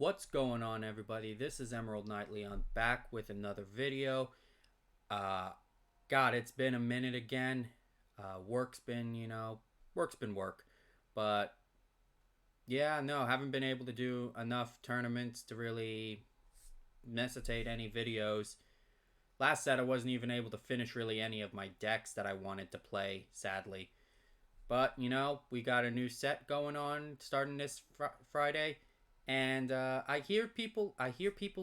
What's going on, everybody? This is Emerald Nightly. I'm back with another video. God, it's been a minute again. Work's been, work's been work. But yeah, no, haven't been able to do enough tournaments to really necessitate any videos. Last set, I wasn't even able to finish really any of my decks that I wanted to play, sadly. But, we got a new set going on starting this Friday. And I hear people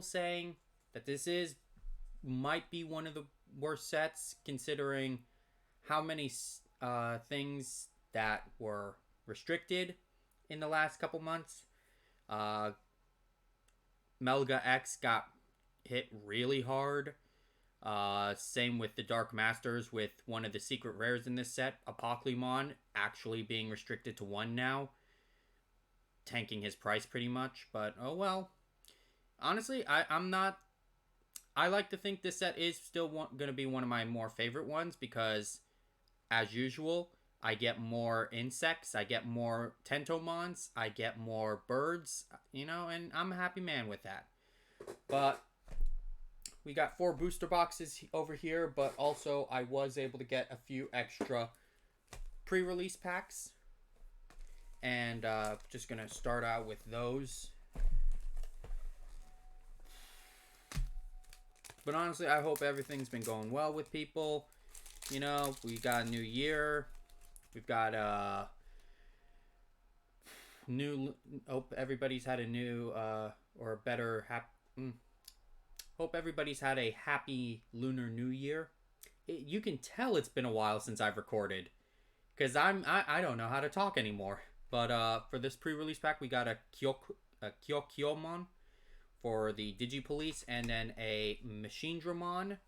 saying that might be one of the worst sets, considering how many things that were restricted in the last couple months. Melga X got hit really hard. Same with the Dark Masters, with one of the secret rares in this set, Apoclymon, actually being restricted to one now, tanking his price pretty much. But oh well. Honestly, I'm not. I like to think this set is still going to be one of my more favorite ones because, as usual, I get more insects, I get more Tentomons, I get more birds, and I'm a happy man with that. But we got 4 booster boxes over here, but also I was able to get a few extra pre-release packs. And just going to start out with those. But honestly, I hope everything's been going well with people. We got a new year. We've got hope everybody's had a new or a better hope everybody's had a happy Lunar New Year. You can tell it's been a while since I've recorded, because I don't know how to talk anymore. But for this pre-release pack, we got a Kyokyomon for the Digipolice, and then a Machinedramon.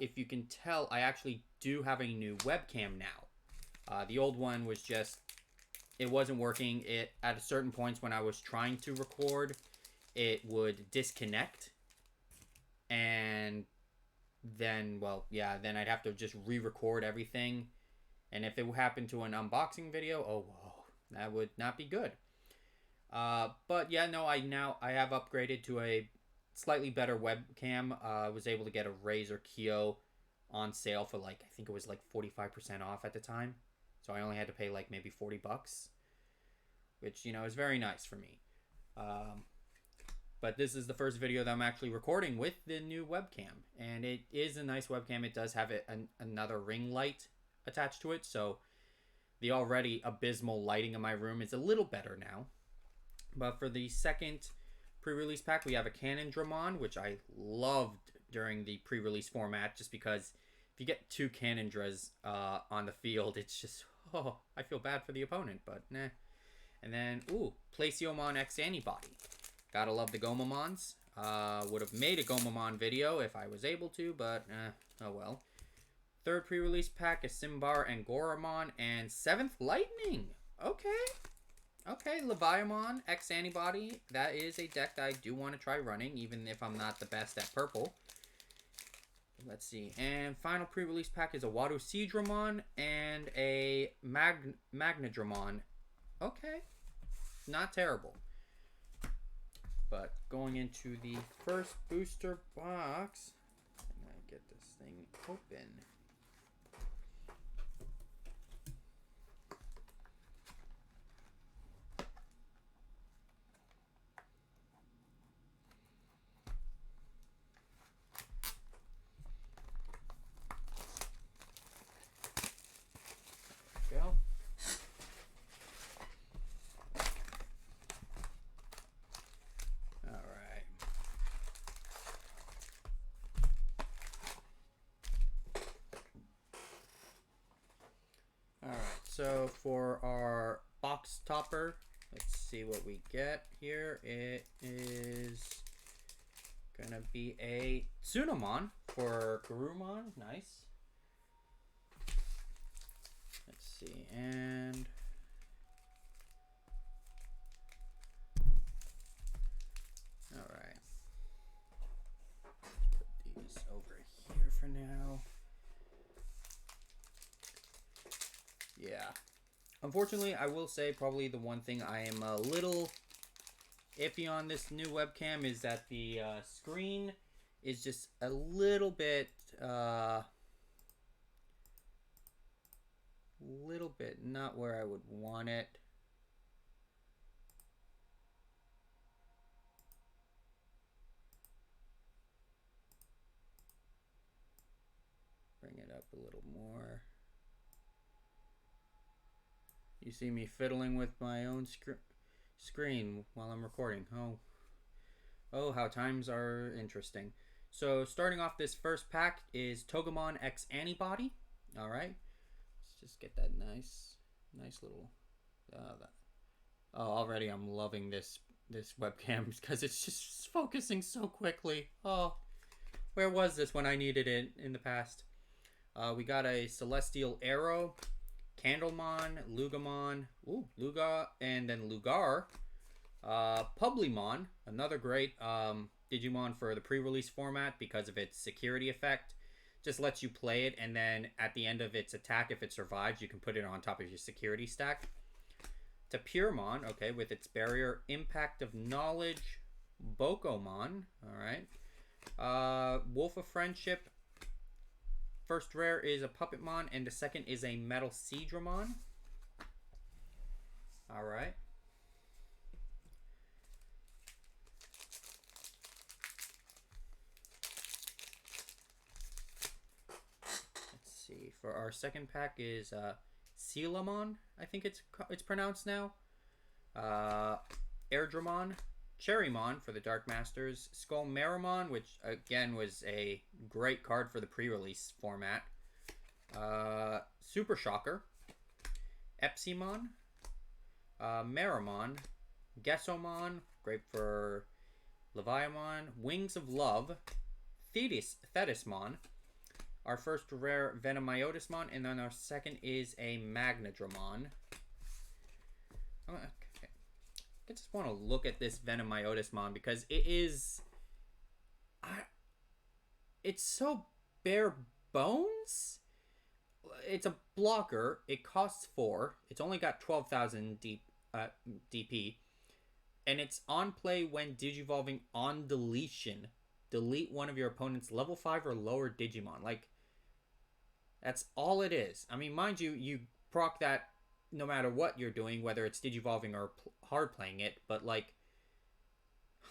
If you can tell, I actually do have a new webcam now. The old one was just, it wasn't working. It at a certain points when I was trying to record, it would disconnect, and then then I'd have to just re-record everything. And if it happened to an unboxing video, oh, that would not be good. But yeah, no, I have upgraded to a slightly better webcam. I was able to get a Razer Kyo on sale for I think it was 45% off at the time. So I only had to pay maybe $40, which, is very nice for me. But this is the first video that I'm actually recording with the new webcam. And it is a nice webcam. It does have another ring light attached to it. So the already abysmal lighting in my room is a little better now. But for the second pre-release pack, we have a Canondramon, which I loved during the pre-release format, just because if you get 2 Canondras on the field, it's just, I feel bad for the opponent, but nah. And then, Placiomon X Antibody. Gotta love the Gomamons. Would have made a Gomamon video if I was able to, but oh well. Third pre-release pack is Simbar and Goramon, and 7th Lightning. Okay, Leviamon X Antibody. That is a deck that I do want to try running, even if I'm not the best at purple. Let's see. And final pre-release pack is a Wadoseedramon and a Magnadramon. Okay. Not terrible. But going into the first booster box, I'm going to get this thing open. Go. Alright, so for our box topper, let's see what we get here. It is gonna be a Tsunamon for Garurumon. Nice. Let's see, and alright. Put these over here for now. Yeah. Unfortunately, I will say probably the one thing I am a little iffy on this new webcam is that the screen is just a little bit not where I would want it. Bring it up a little more. You see me fiddling with my own screen while I'm recording. Oh, how times are interesting. So starting off this first pack is Togemon X Antibody. All right, let's just get that nice little. Already I'm loving this webcam because it's just focusing so quickly. Oh, where was this when I needed it in the past? We got a Celestial Arrow, Candlemon, Lugamon, Luga, and then Lugar. Publimon, another great Digimon for the pre-release format because of its security effect. Just lets you play it, and then at the end of its attack, if it survives, you can put it on top of your security stack. Tapirmon, okay, with its barrier, Impact of Knowledge. Bokomon, alright. Wolf of Friendship. First rare is a Puppetmon, and the second is a Metal Seadramon. Alright. Let's see. For our second pack is Sealamon, I think it's pronounced now. Airdramon, Cherrymon for the Dark Masters, Skullmeramon, which again was a great card for the pre-release format. Super Shocker, Epsimon, Meramon, Gessomon, great for Leviamon, Wings of Love, Thetismon, our first rare Venomiotismon, and then our second is a Magnadramon. Okay. I just want to look at this Venomiotismon because it is... it's so bare bones. It's a blocker. It costs 4. It's only got 12,000 DP. And it's on play when Digivolving on deletion. Delete one of your opponent's level 5 or lower Digimon. Like, that's all it is. I mean, mind you, you proc that no matter what you're doing, whether it's Digivolving or hard playing it, but like,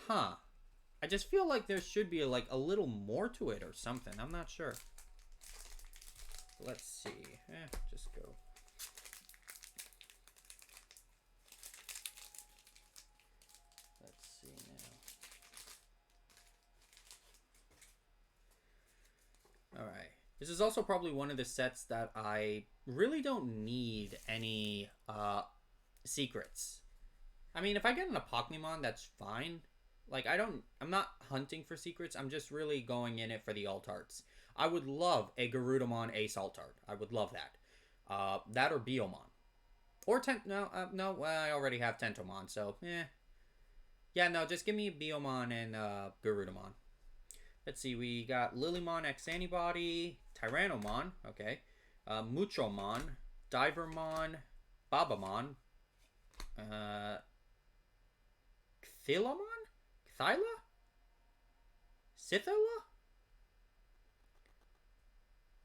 I just feel like there should be like a little more to it or something. I'm not sure. Let's see. Just go. Let's see now. All right. This is also probably one of the sets that I really don't need any secrets. I mean, if I get an Apocmimon, that's fine. Like, I'm not hunting for secrets. I'm just really going in it for the alt arts. I would love a Garudamon Ace alt art. I would love that. That or Biomon. Or no, well, I already have Tentomon, so, Yeah, no, just give me Biomon and Garudamon. Let's see, we got Lilymon X Antibody, Tyrannomon, okay, Muchomon, Divermon, Babamon, Cthulhamon? Thyla? Sithola?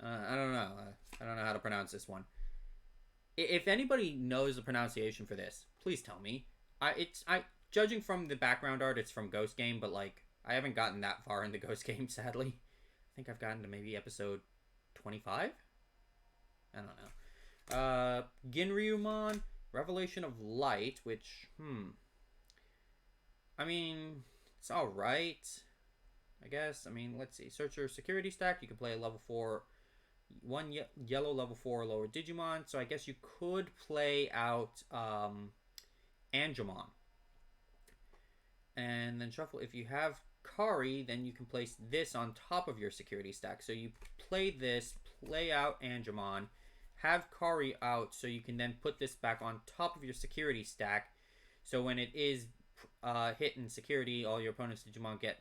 I don't know. I don't know how to pronounce this one. If anybody knows the pronunciation for this, please tell me. Judging from the background art, it's from Ghost Game, but like, I haven't gotten that far in the Ghost Game, sadly. I think I've gotten to maybe episode 25? I don't know. Ginryumon, Revelation of Light, which, I mean, it's alright, I guess. I mean, let's see. Search your security stack. You can play a level 4, one yellow level 4 or lower Digimon. So I guess you could play out Angemon. And then shuffle. If you have Kari, then you can place this on top of your security stack. So you play this, play out Angemon, have Kari out, so you can then put this back on top of your security stack. So when it is hit in security, all your opponent's Digimon get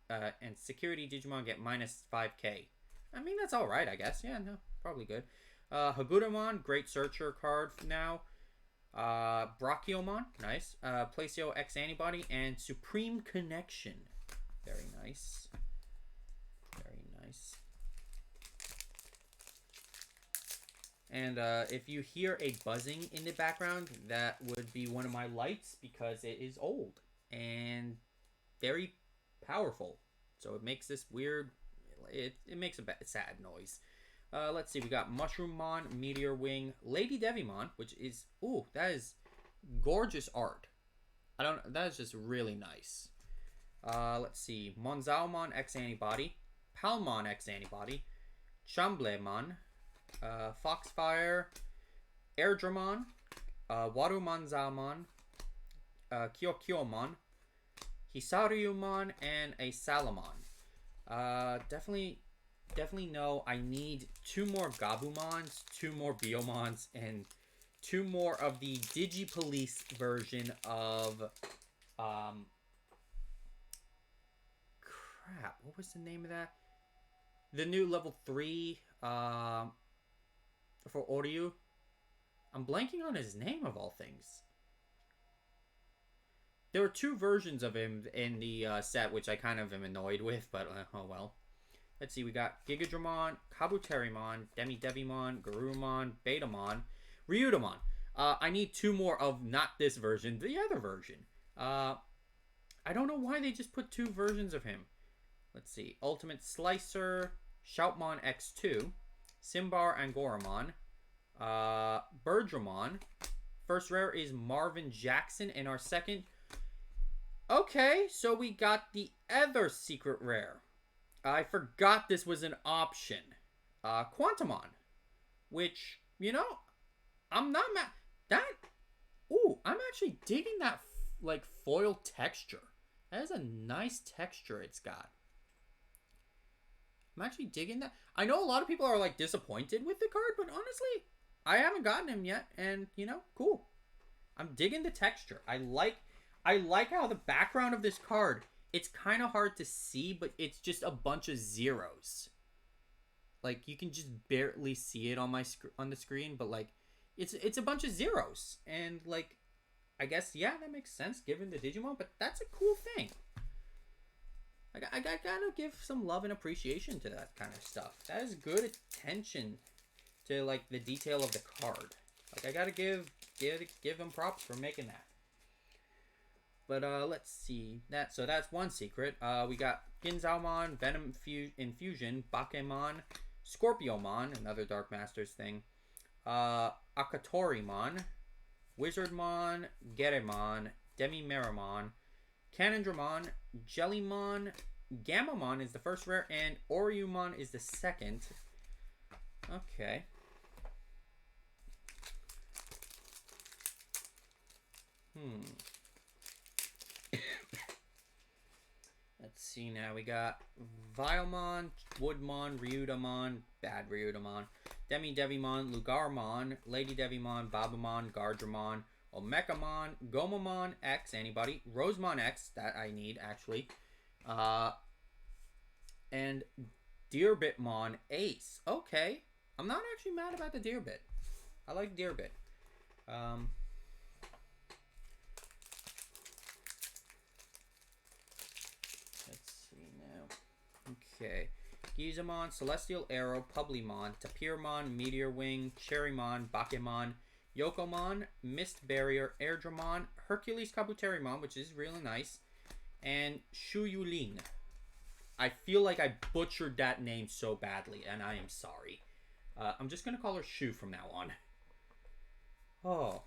and security Digimon get minus 5k. I mean, that's alright, I guess. Yeah, no, probably good. Hagudamon, great searcher card now. Brachiomon, nice. Placio X Antibody, and Supreme Connection. Very nice. Very nice. And if you hear a buzzing in the background, that would be one of my lights because it is old and very powerful. So it makes this weird, it makes a sad noise. Let's see, we got Mushroom-mon, Meteor Wing, Lady Devimon, which is, ooh, that is gorgeous art. That is just really nice. Let's see, Monzaomon X Antibody, Palmon X Antibody, Chamblemon, Foxfire, Airdramon, Warumanzamon, Kyokyomon, Hisaryumon, and a Salamon. Definitely know I need 2 more Gabumons, 2 more Biomons, and 2 more of the Digipolice version of, crap, what was the name of that? The new level 3, for Oryu. I'm blanking on his name of all things. There were 2 versions of him in the set, which I kind of am annoyed with, but oh well. Let's see, we got Gigadramon, Kabuterimon, Devimon, Garurumon, Betamon, Ryutamon. I need 2 more of not this version, the other version. I don't know why they just put 2 versions of him. Let's see, Ultimate Slicer, Shoutmon X2, Simbar Angoramon, Birdramon. First rare is Marvin Jackson, and our second... Okay, so we got the other secret rare. I forgot this was an option. Quantumon. Which, you know, I'm not mad. That... Ooh, I'm actually digging that, like, foil texture. That is a nice texture it's got. I'm actually digging that. I know a lot of people are, like, disappointed with the card, but honestly, I haven't gotten him yet, and, you know, cool. I'm digging the texture. I like how the background of this card, it's kind of hard to see, but it's just a bunch of zeros. Like, you can just barely see it on the screen, but, like, it's a bunch of zeros. And, like, I guess, yeah, that makes sense given the Digimon, but that's a cool thing. I gotta give some love and appreciation to that kind of stuff. That is good attention to, like, the detail of the card. Like, I gotta give them props for making that. But let's see. So that's one secret. We got Ginzaomon, Venom Infusion, Bakemon, Scorpiomon, another Dark Masters thing, Akatorimon, Wizardmon, Geremon, Demimeramon, Canondramon, Jellymon, Gamamon is the first rare, and Oryumon is the second. Okay. Let's see now. We got Vilemon, Woodmon, Ryutamon, bad Ryutamon, Devimon, Lugarmon, Lady Devimon, Babamon, Gardramon, Omekamon, Gomamon X, anybody, Rosemon X, that I need actually, and Deerbitmon Ace. Okay, I'm not actually mad about the Deerbit. I like Deerbit. Let's see now. Okay. Gizamon, Celestial Arrow, Publimon, Tapirmon, Meteor Wing, Cherrymon, Bakemon, Yokomon, Mist Barrier, Airdramon, Hercules Kabuterimon, which is really nice, and Shuyulin. I feel like I butchered that name so badly, and I am sorry. I'm just going to call her Shu from now on. Oh.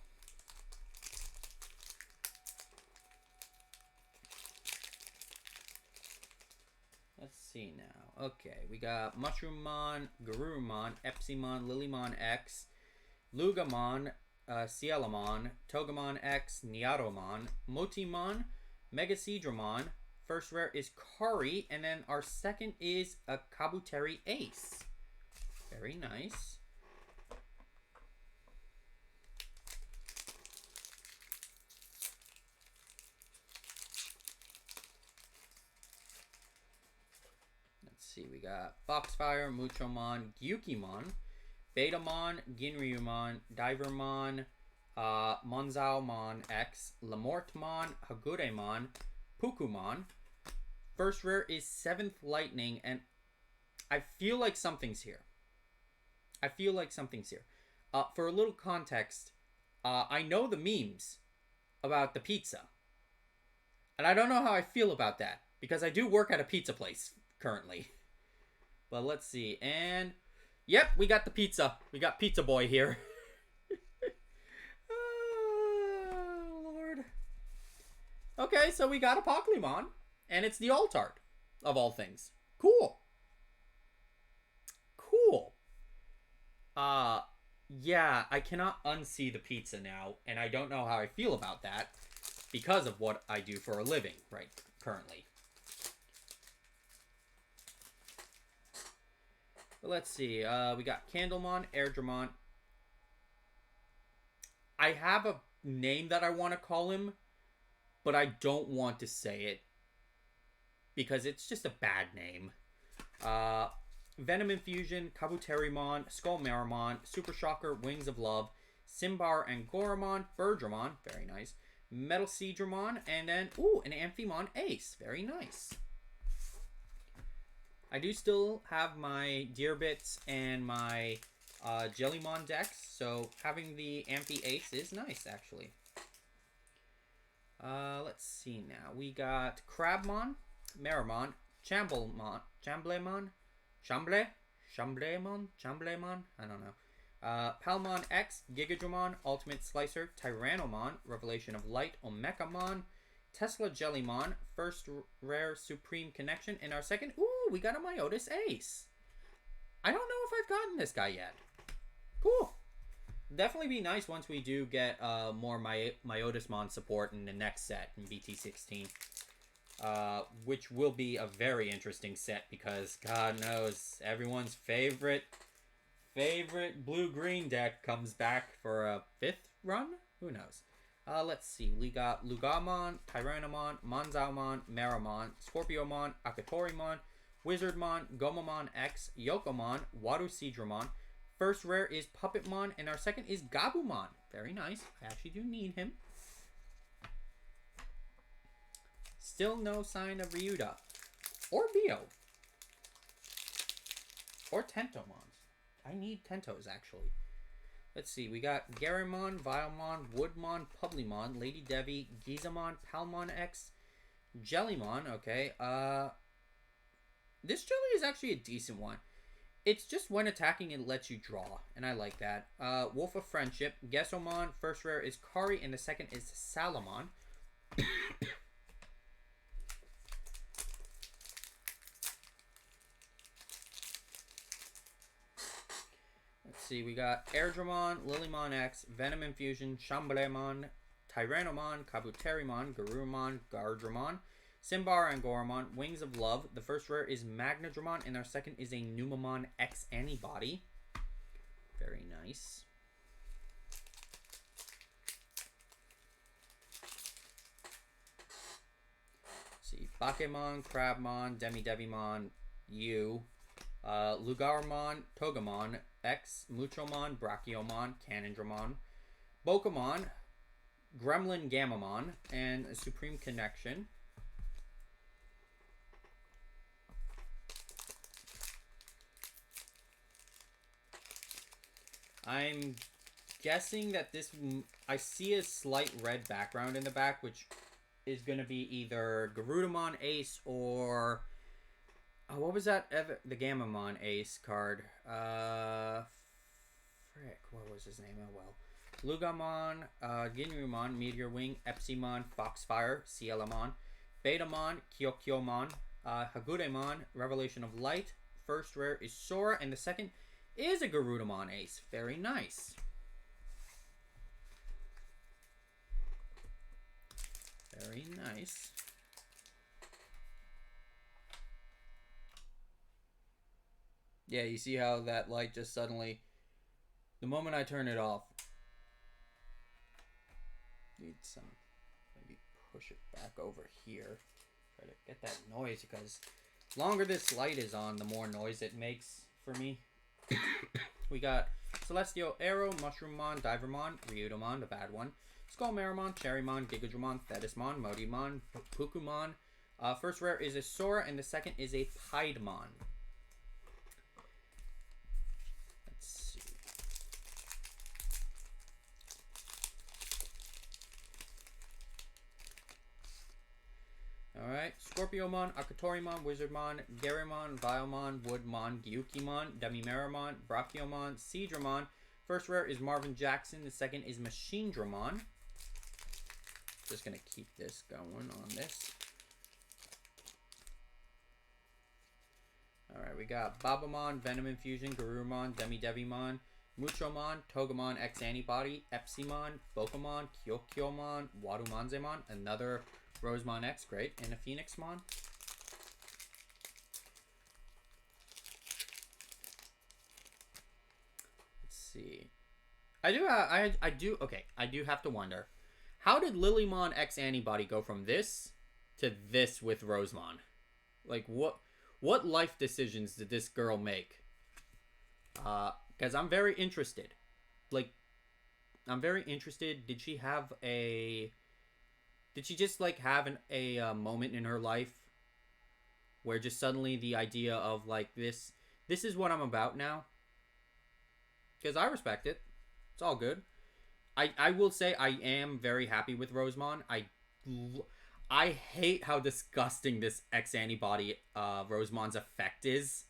Let's see now. Okay, we got Mushroomon, Garurumon, Epsimon, Lilymon X, Lugamon, Cielamon, Togemon X, Niaromon, Motimon, Megasedramon. First rare is Kari, and then our second is a Kabuteri Ace. Very nice. Let's see, we got Foxfire, Muchomon, Gyukimon, Betamon, Ginryumon, Divermon, Monzaomon X, Lamortmon, Haguremon, Pukumon. First rare is 7th Lightning, and I feel like something's here. For a little context, I know the memes about the pizza. And I don't know how I feel about that, because I do work at a pizza place currently. But let's see. And, yep, we got the pizza. We got Pizza Boy here. Oh, Lord. Okay, so we got a Pokemon, and it's the Altart, of all things. Cool. Yeah, I cannot unsee the pizza now, and I don't know how I feel about that because of what I do for a living currently. But let's see. We got Candlemon, Airdramon. I have a name that I want to call him, but I don't want to say it because it's just a bad name. Venom Infusion, Kabuterimon, Skullmarimon, Super Shocker, Wings of Love, Simbar and Goramon, Birdramon, very nice, Metal Seedramon, and then, ooh, an Amphimon Ace, very nice. I do still have my Deerbits and my Jellymon decks, so having the Amphi Ace is nice, actually. Let's see now. We got Crabmon, Marimon, Chamblemon, Chamblemon? I don't know. Palmon X, Gigadramon, Ultimate Slicer, Tyrannomon, Revelation of Light, Omecamon, Tesla Jellymon, first rare Supreme Connection, and our second, ooh, we got a Myotis Ace. I don't know if I've gotten this guy yet. Cool. Definitely be nice once we do get more Myotismon support in the next set in BT16. Which will be a very interesting set because God knows everyone's favorite blue-green deck comes back for a 5th run? Who knows? Let's see. We got Lugamon, Tyrannomon, Monzaomon, Marimon, Scorpiomon, Akatorimon, Wizardmon, Gomamon X, Yokomon, Warusidramon. First rare is Puppetmon, and our second is Gabumon. Very nice. I actually do need him. Still no sign of Ryuda. Or Bio. Or Tentomons. I need Tentos, actually. Let's see. We got Garamon, Vilemon, Woodmon, Publimon, Lady Devi, Gizamon, Palmon X, Jellymon. Okay. This Jelly is actually a decent one. It's just when attacking it lets you draw, and I like that. Wolf of Friendship, Gesomon. First rare is Kari, and the second is Salamon. Let's see, we got Airdramon, Lilymon X, Venom Infusion, Chamblemon, Tyrannomon, Kabuterimon, Garurumon, Gardramon, Simbar and Goramon, Wings of Love. The first rare is Magnadramon, and our second is a Numamon X Antibody. Very nice. Let's see, Bakemon, Crabmon, Demidevimon, Lugarmon, Togemon, X, Muchomon, Brachiomon, Canondramon, Bokomon, Gremlin Gamamon, and a Supreme Connection. I'm guessing that this... I see a slight red background in the back, which is going to be either Garudamon Ace or... what was that? The Gamamon Ace card. Frick, what was his name? Oh, well. Lugamon, Ginrumon, Meteor Wing, Epsimon, Foxfire, Cielamon, Betamon, Kyokyomon, Haguremon, Revelation of Light. First rare is Sora, and the second is a Garudamon Ace. Very nice. Very nice. Yeah, you see how that light just suddenly... The moment I turn it off... Need some... Maybe push it back over here. Try to get that noise, because the longer this light is on, the more noise it makes for me. We got Celestial Arrow, Mushroomon, Divermon, Ryudomon, the bad one, Skullmeramon, Cherrymon, Gigadramon, Thetismon, Modimon, Pukumon. First rare is a Sora, and the second is a Piedmon. Let's see. Alright, Scorpiomon, Akatorimon, Wizardmon, Garymon, Vilemon, Woodmon, Gyukimon, Demimeramon, Brachiomon, Seadramon. First rare is Marvin Jackson, the second is Machinedramon. Just gonna keep this going on this. Alright, we got Babamon, Venom Infusion, Garurumon, Devimon, Muchomon, Togemon X Antibody, Epsimon, Bokomon, Kyokyomon, Wadumanzemon, another Rosemon X, great, and a Phoenixmon. Let's see. I do have to wonder, how did Lilymon X Antibody go from this to this with Rosemon? Like, what life decisions did this girl make? Because I'm very interested. Like, I'm very interested. Did she have a... Did she just, like, have a moment in her life where just suddenly the idea of, like, this is what I'm about now? Because I respect it. It's all good. I will say I am very happy with Rosemon. I hate how disgusting this X Antibody Rosemon's effect is.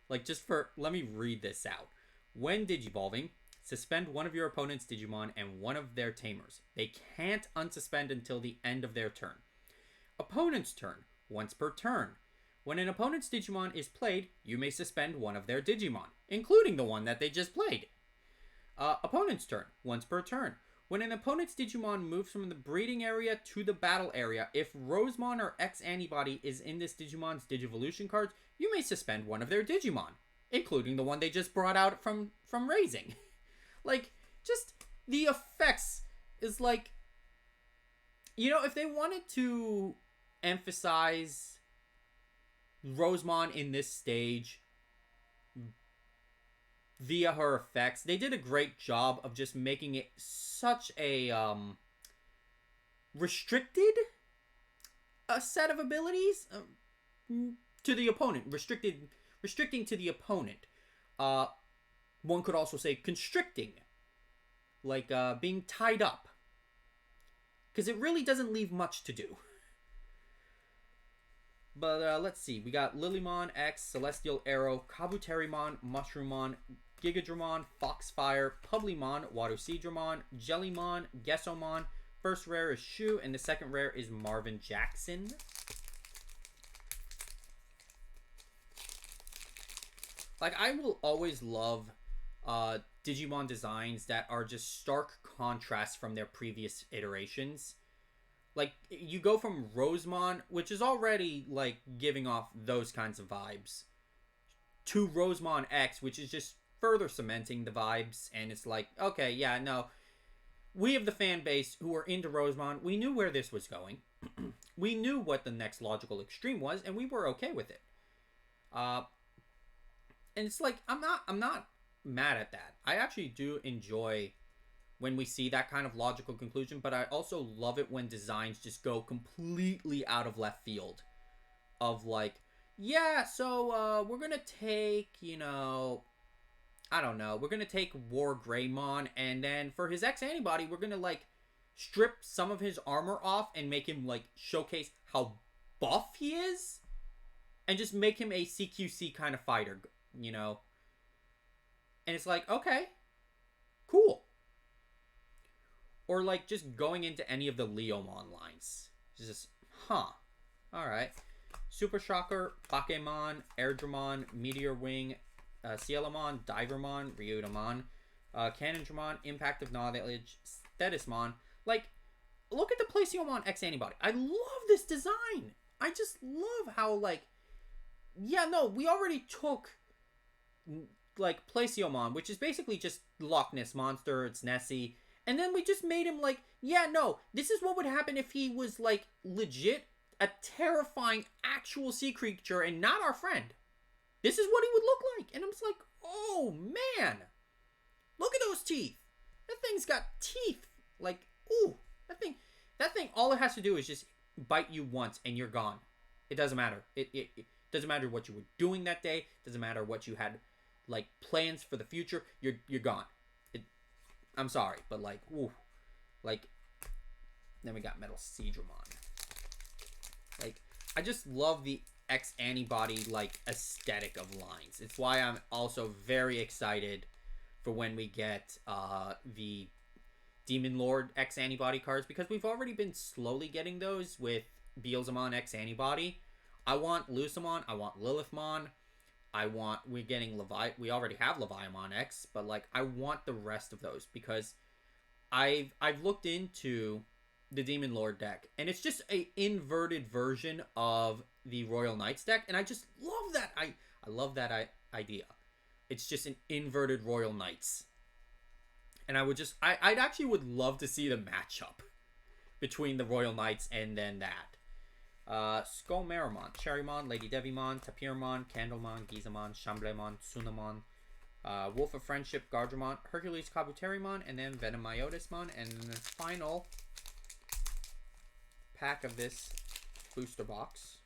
Like, let me read this out. When Digivolving, suspend one of your opponent's Digimon and one of their tamers. They can't unsuspend until the end of their turn. Opponent's turn, once per turn. When an opponent's Digimon is played, you may suspend one of their Digimon, including the one that they just played. Opponent's turn, once per turn. When an opponent's Digimon moves from the breeding area to the battle area, if Rosemon or X Antibody is in this Digimon's Digivolution cards, you may suspend one of their Digimon, including the one they just brought out from raising. Like, just the effects is like, you know, if they wanted to emphasize Rosemon in this stage via her effects, they did a great job of just making it such a restricted set of abilities to the opponent, restricting to the opponent. One could also say constricting, like being tied up, because it really doesn't leave much to do. But let's see, we got Lilymon X, Celestial Arrow, Kabuterimon, Mushroomon, Gigadramon, Foxfire, Publimon, Waduseedramon, Jellymon, Gessomon. First rare is Shu, and the second rare is Marvin Jackson. Like, I will always love Digimon designs that are just stark contrasts from their previous iterations. Like, you go from Rosemon, which is already, like, giving off those kinds of vibes, to Rosemon X, which is just further cementing the vibes, and it's like, okay, yeah, no, we have the fan base who are into Rosemon. We knew where this was going. We knew what the next logical extreme was, and we were okay with it. And it's like, I'm not mad at that. I actually do enjoy when we see that kind of logical conclusion, but I also love it when designs just go completely out of left field. Of like, yeah, so we're gonna take, you know, I don't know, we're gonna take War Greymon, and then for his X Antibody, we're gonna like strip some of his armor off and make him like showcase how buff he is, and just make him a CQC kind of fighter, you know. And it's like, okay, cool. Or like just going into any of the Leomon lines. Just, alright. Super Shocker, Bakemon, Airdramon, Meteor Wing, Cielomon, Divermon, Ryudomon, Cannondramon, Impact of Knowledge, Thetismon. Like, look at the Placiomon X Antibody. I love this design. I just love how, like, yeah, no, we already took, like, Placiomon, which is basically just Loch Ness Monster, it's Nessie, and then we just made him like, yeah, no, this is what would happen if he was, like, legit a terrifying actual sea creature and not our friend. This is what he would look like. And I'm just like, oh, man. Look at those teeth. That thing's got teeth. Like, ooh, that thing, all it has to do is just bite you once and you're gone. It doesn't matter. It doesn't matter what you were doing that day. It doesn't matter what you had, like, plans for the future. You're gone. I'm sorry, but like, ooh, like, then we got Metal Seedramon. Like, I just love the X antibody, like, aesthetic of lines. It's why I'm also very excited for when we get the Demon Lord X antibody cards, because we've already been slowly getting those with Beelzemon X antibody. I want Lucemon, I want Lilithmon, we're getting we already have Leviamon X, but like I want the rest of those, because I've looked into the Demon Lord deck, and it's just a inverted version of the Royal Knights deck, and I just love that. I love that idea. It's just an inverted Royal Knights. And I'd actually would love to see the matchup between the Royal Knights and then that. Skullmeramon, Cherrymon, Lady Devimon, Tapirmon, Candlemon, Gizamon, Chamblemon, Sunamon, Wolf of Friendship, Gardramon, Hercules Kabuterimon, and then Venomiotismon, and then the final pack of this booster box.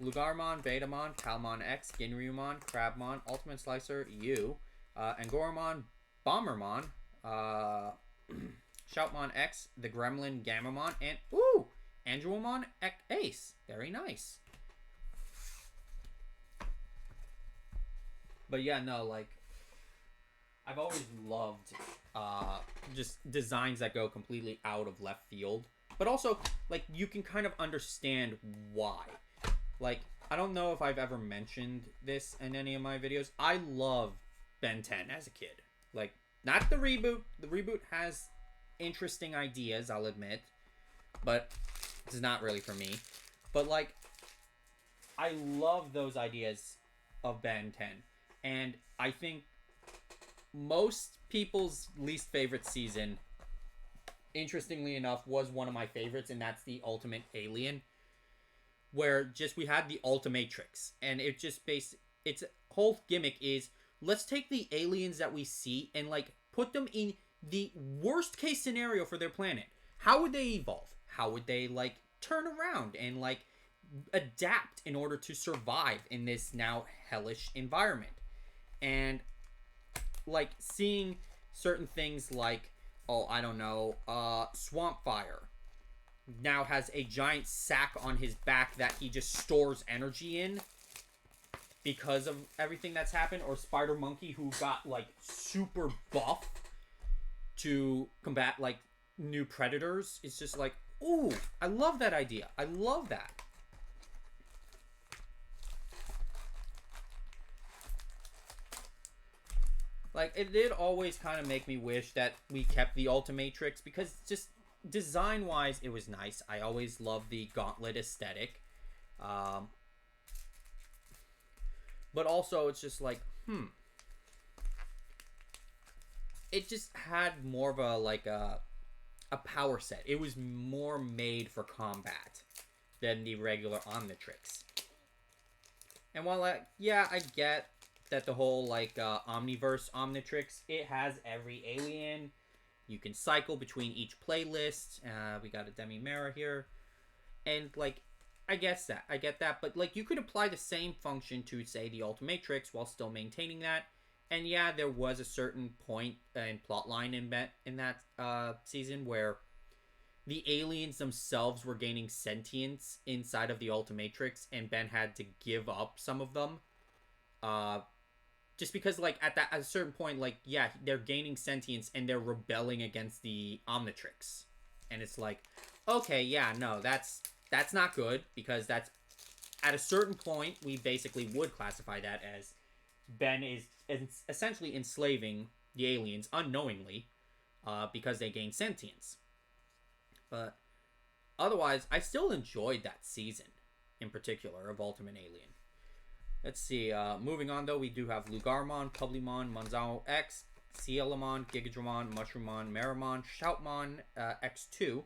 Lugarmon, Betamon, Palmon X, Ginryumon, Crabmon, Ultimate Slicer, Angoramon, Bombermon, Shoutmon X, the Gremlin, Gamamon, and Anduamon Ace. Very nice. But yeah, no, like, I've always loved just designs that go completely out of left field. But also, like, you can kind of understand why. Like, I don't know if I've ever mentioned this in any of my videos. I loved Ben 10 as a kid. Like, not the reboot. The reboot has interesting ideas, I'll admit. But it's not really for me. But, like, I love those ideas of Ben 10. And I think most people's least favorite season, interestingly enough, was one of my favorites, and that's the Ultimate Alien, where just we had the Ultimatrix, and it just its whole gimmick is, let's take the aliens that we see and like put them in the worst case scenario for their planet. How would they evolve? How would they like turn around and like adapt in order to survive in this now hellish environment? And like seeing certain things like, oh, I don't know, Swampfire now has a giant sack on his back that he just stores energy in because of everything that's happened. Or Spider Monkey, who got like super buff to combat like new predators. It's just like, ooh, I love that idea. I love that. Like, it did always kind of make me wish that we kept the Ultimatrix, because just design-wise, it was nice. I always loved the gauntlet aesthetic. But also, it's just like, it just had more of a, like, a power set. It was more made for combat than the regular Omnitrix. And while, I get that the whole, like, Omniverse Omnitrix, it has every alien. You can cycle between each playlist. We got a Demi-Mera here. And, like, I get that. But, like, you could apply the same function to, say, the Ultimatrix while still maintaining that. And, yeah, there was a certain point and plotline in that season where the aliens themselves were gaining sentience inside of the Ultimatrix, and Ben had to give up some of them. Just because, like, at a certain point, like, yeah, they're gaining sentience and they're rebelling against the Omnitrix. And it's like, okay, yeah, no, that's not good, because that's, at a certain point, we basically would classify that as Ben is essentially enslaving the aliens unknowingly, because they gain sentience. But otherwise, I still enjoyed that season, in particular, of Ultimate Alien. Let's see, moving on though, we do have Lugarmon, Publimon, Monzao X, Cielamon, Gigadramon, Mushroomon, Meramon, Shoutmon X2,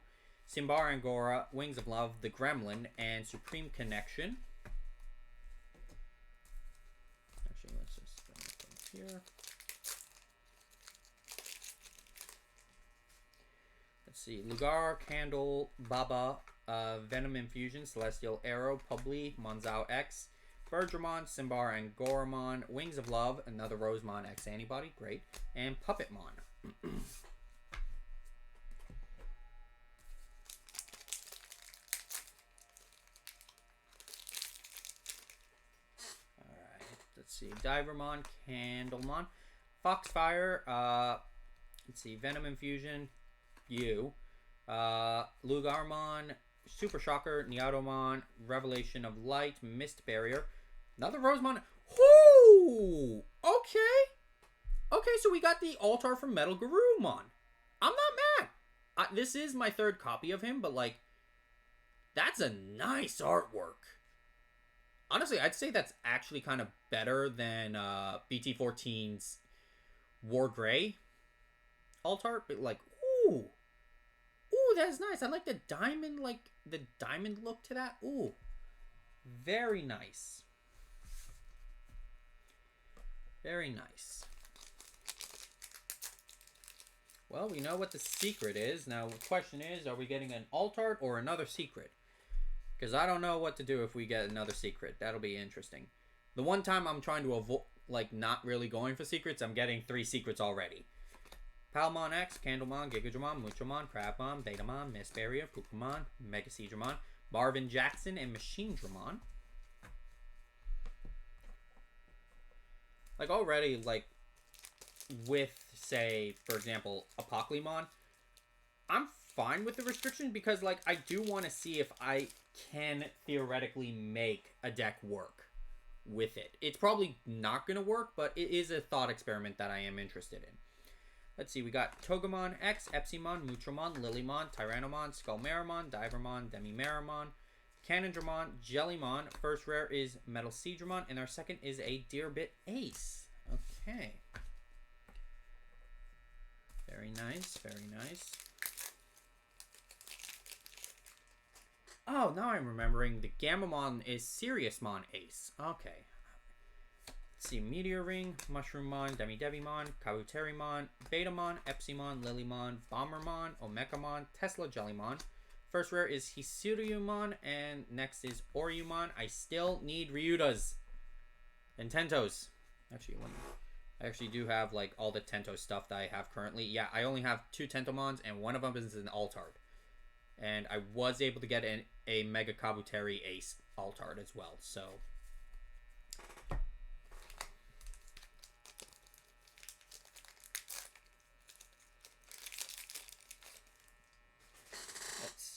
Simbar Angora, Wings of Love, The Gremlin, and Supreme Connection. Actually, let's just put it here. Let's see. Lugar, Candle, Baba, Venom Infusion, Celestial Arrow, Publi, Monzao X, Bergermon, Simbar, and Goramon, Wings of Love, another Rosemon X Antibody, great, and Puppetmon. Alright, let's see. Divermon, Candlemon, Foxfire, let's see, Venom Infusion, you, Lugarmon, Super Shocker, Niautomon, Revelation of Light, Mist Barrier, another Rosemon. Whoo! Okay. Okay, so we got the Altar from Metal Garurumon. I'm not mad. This is my third copy of him, but like, that's a nice artwork. Honestly, I'd say that's actually kind of better than BT14's War Gray Altar, but like, ooh. Ooh, that's nice. I like the diamond look to that. Ooh. Very nice. Very nice. Well, we know what the secret is. Now, the question is, are we getting an alt art or another secret? Because I don't know what to do if we get another secret. That'll be interesting. The one time I'm trying to avoid, like, not really going for secrets, I'm getting 3 secrets already. Palmon X, Candlemon, Gigadramon, Muchomon, Crabmon, Betamon, Mist Barrier, Pokemon, Mega Seedramon, Marvin Jackson, and Machine Dramon. Like, already, like, with, say, for example, Apoclymon, I'm fine with the restriction because, like, I do want to see if I can theoretically make a deck work with it. It's probably not going to work, but it is a thought experiment that I am interested in. Let's see, we got Togemon X, Epsimon, Mutromon, Lilymon, Tyrannomon, Skullmeramon, Divermon, Demimeramon, Canondramon, Jellymon. First rare is Metal Seedramon, and our second is a Deerbit Ace. Okay. Very nice, very nice. Oh, now I'm remembering the Gamamon is Siriusmon Ace. Okay. Let's see, Meteor Ring, Mushroomon, Devimon, Kabuterimon, Betamon, Epsimon, Lilymon, Bombermon, Omecamon, Tesla Jellymon. First rare is Hisuryumon, and next is Oriumon. I still need Ryutas and Tentos. Actually, I actually do have like all the Tento stuff that I have currently. Yeah, I only have 2 Tentomons, and one of them is an Altard. And I was able to get a Mega Kabuteri Ace Altard as well, so...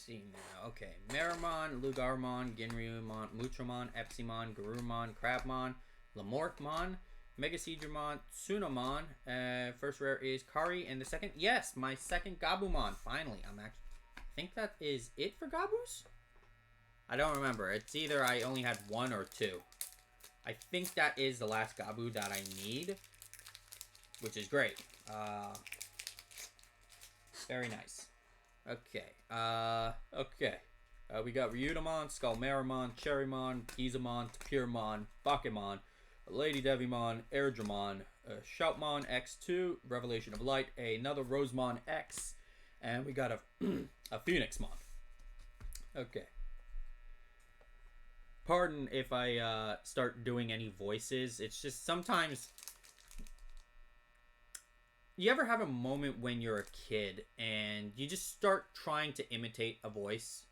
now. Okay, Meramon, Lugarmon, Ginryumon, Mutromon, Epsimon, Garurumon, Crabmon, Lamortmon, Mega Seedramon, Tsunomon. First rare is Kari, and the second, yes, my second Gabumon. Finally, I think that is it for Gabus? I don't remember. It's either I only had 1 or 2. I think that is the last Gabu that I need, which is great. Very nice. Okay, we got Ryutamon, Skullmeramon, Cherrymon, Gizamon, Tapirmon, Bakemon, Lady Devimon, Airdramon, Shoutmon X2, Revelation of Light, another Rosemon X, and we got a Phoenixmon. Okay. Pardon if I start doing any voices. It's just sometimes... You ever have a moment when you're a kid and you just start trying to imitate a voice?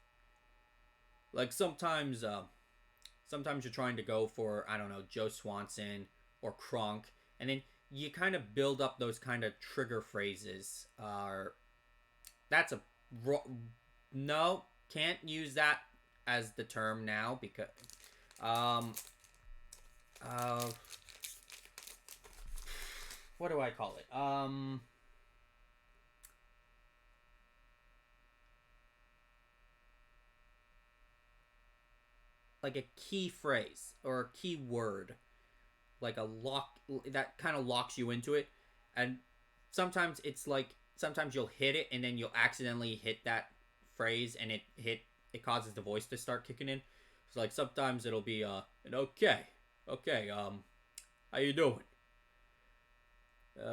Like sometimes you're trying to go for, I don't know, Joe Swanson or Kronk, and then you kind of build up those kind of trigger phrases. That's a... No, can't use that as the term now because... what do I call it? Like a key phrase or a key word. Like a lock that kind of locks you into it. And sometimes it's like, sometimes you'll hit it and then you'll accidentally hit that phrase and it causes the voice to start kicking in. So like sometimes it'll be, okay, how you doing?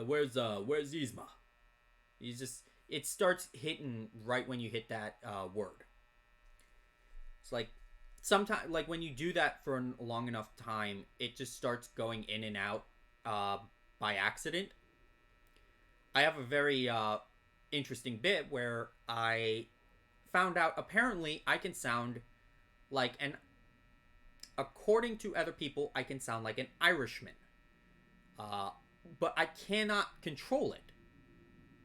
Where's Yzma? it starts hitting right when you hit that word. It's like sometimes, like when you do that for a long enough time, it just starts going in and out uh, by accident. I have a very interesting bit where I found out apparently I can sound like an, according to other people, I can sound like an Irishman. Uh, but I cannot control it.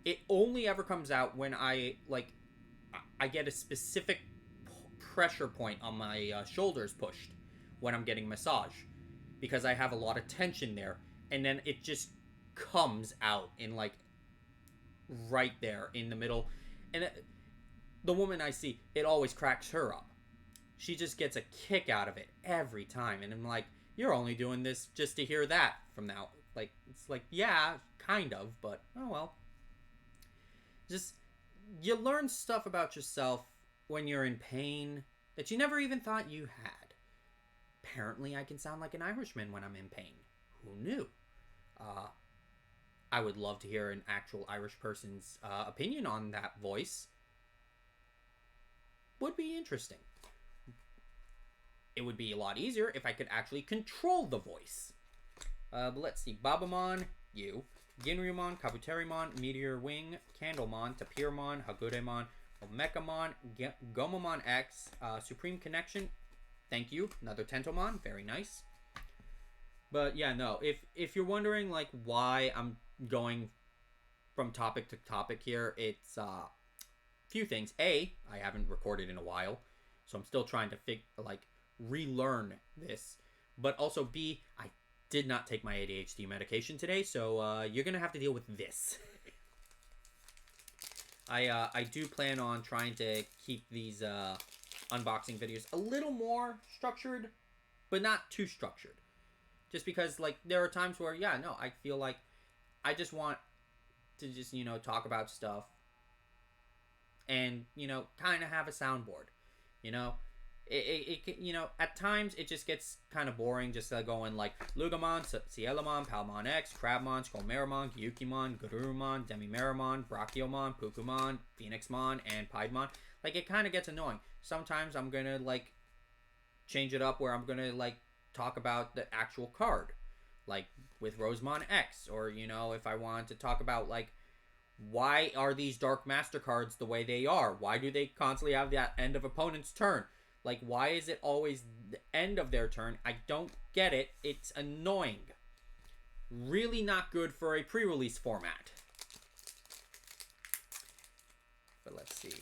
It only ever comes out when I get a specific pressure point on my shoulders pushed when I'm getting massage, because I have a lot of tension there, and then it just comes out in like right there in the middle, and the woman I see, it always cracks her up. She just gets a kick out of it every time, and I'm like, you're only doing this just to hear that from now. Like, it's like, yeah, kind of, but oh well. Just, you learn stuff about yourself when you're in pain that you never even thought you had. Apparently, I can sound like an Irishman when I'm in pain. Who knew? Uh, I would love to hear an actual Irish person's opinion on that voice. Would be interesting. It would be a lot easier if I could actually control the voice. But let's see. Babamon, you. Ginrymon, Kabuterimon, Meteor Wing, Candlemon, Tapirmon, Haguremon, Omekamon, Gomamon X, Supreme Connection. Thank you. Another Tentomon. Very nice. But yeah, no. If you're wondering like why I'm going from topic to topic here, it's a few things. A, I haven't recorded in a while, so I'm still trying to relearn this. But also B, I did not take my ADHD medication today, so you're gonna have to deal with this. I do plan on trying to keep these unboxing videos a little more structured, but not too structured. Just because like there are times where I feel like I just want to just talk about stuff and kind of have a soundboard. You know, at times it just gets kind of boring just going like Lugamon, Cielamon, Palmon X, Crabmon, Skullmeramon, Gyukimon, Garurumon, Demimeramon, Brachiomon, Pukumon, Phoenixmon, and Piedmon. Like it kind of gets annoying. Sometimes I'm gonna like change it up where I'm gonna like talk about the actual card, like with Rosemon X, or if I want to talk about like why are these Dark Master cards the way they are? Why do they constantly have that end of opponent's turn? Like, why is it always the end of their turn? I don't get it. It's annoying. Really not good for a pre-release format. But let's see.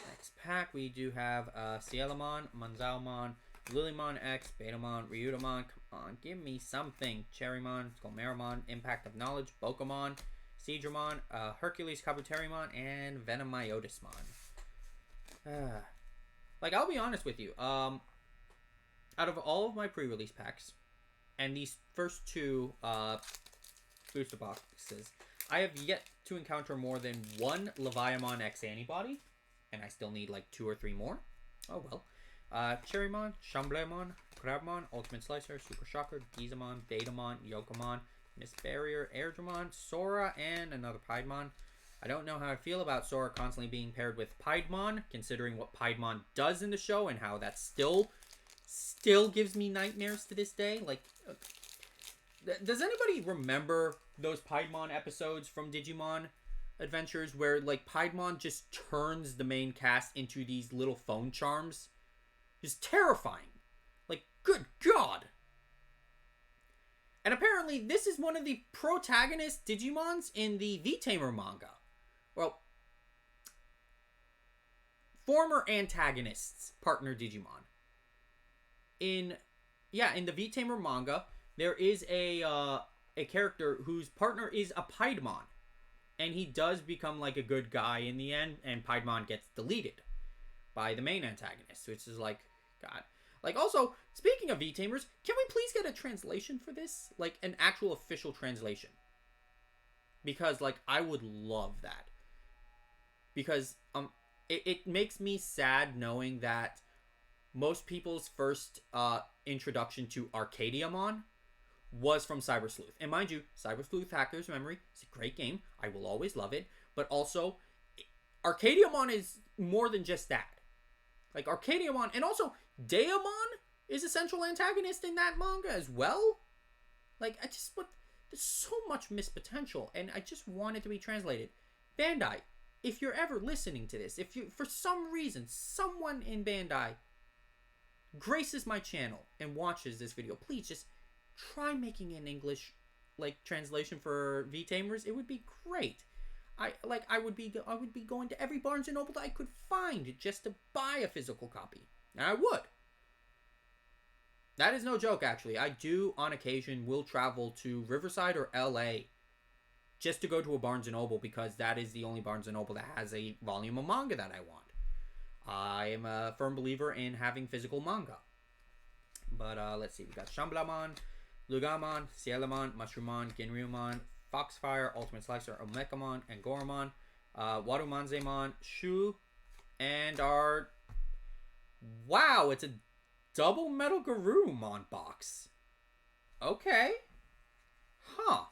Next pack, we do have Cielamon, Manzaomon, Lilymon X, Betamon, Ryudomon. Come on, give me something. Cherrymon, Skullmeramon, Impact of Knowledge, Bokomon, Seadramon, Hercules Kabuterimon, and Venomiotismon. Like, I'll be honest with you. Out of all of my pre-release packs, and these first two booster boxes, I have yet to encounter more than one Leviamon X antibody, and I still need like 2 or 3 more. Oh well. Cherrymon, Chamblemon, Crabmon, Ultimate Slicer, Super Shocker, Gizamon, Betamon, Yokomon, Miss Barrier, Airdramon, Sora, and another Piedmon. I don't know how I feel about Sora constantly being paired with Piedmon, considering what Piedmon does in the show and how that still gives me nightmares to this day. Like, does anybody remember those Piedmon episodes from Digimon Adventures where, like, Piedmon just turns the main cast into these little phone charms? Just terrifying. Like, good God. And apparently, this is one of the protagonist Digimons in the V-Tamer manga. Well, former antagonists partner Digimon. In the V-Tamer manga, there is a character whose partner is a Piedmon. And he does become like a good guy in the end, and Piedmon gets deleted by the main antagonist, which is like, God. Like, also, speaking of V-Tamers, can we please get a translation for this? Like, an actual official translation. Because, like, I would love that. Because, it makes me sad knowing that most people's first introduction to Arcadiamon was from Cyber Sleuth. And mind you, Cyber Sleuth Hacker's Memory is a great game. I will always love it. But also, Arcadiamon is more than just that. Like, Arcadiamon, and also, Daemon is a central antagonist in that manga as well. Like, there's so much missed potential, and I just want it to be translated. Bandai, if you're ever listening to this, if you, for some reason, someone in Bandai graces my channel and watches this video, please just try making an English, like, translation for V-Tamers. It would be great. I would be going to every Barnes and Noble that I could find just to buy a physical copy. And I would. That is no joke, actually. I do, on occasion, will travel to Riverside or LA just to go to a Barnes & Noble, because that is the only Barnes & Noble that has a volume of manga that I want. I am a firm believer in having physical manga. But let's see. We got Shamblamon, Lugamon, Cielamon, Mushroomon, Ginryumon, Foxfire, Ultimate Slicer, Omekamon, and Goramon, Warumanzemon, Shu, and our... Wow, it's a double Metal Garurumon box. Okay. Huh.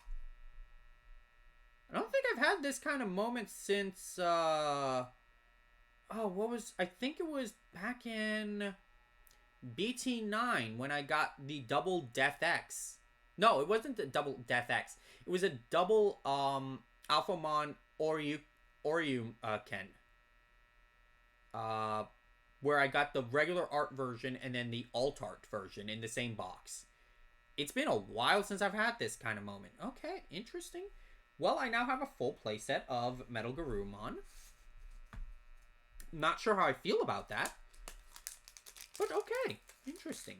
I don't think I've had this kind of moment since, oh, what was... I think it was back in BT9 when I got the double Death X. No, it wasn't the double Death X. It was a double Alphamon Oryu Ken. Where I got the regular art version and then the alt art version in the same box. It's been a while since I've had this kind of moment. Okay, interesting. Well, I now have a full playset of Metal Garurumon. Not sure how I feel about that. But okay, interesting.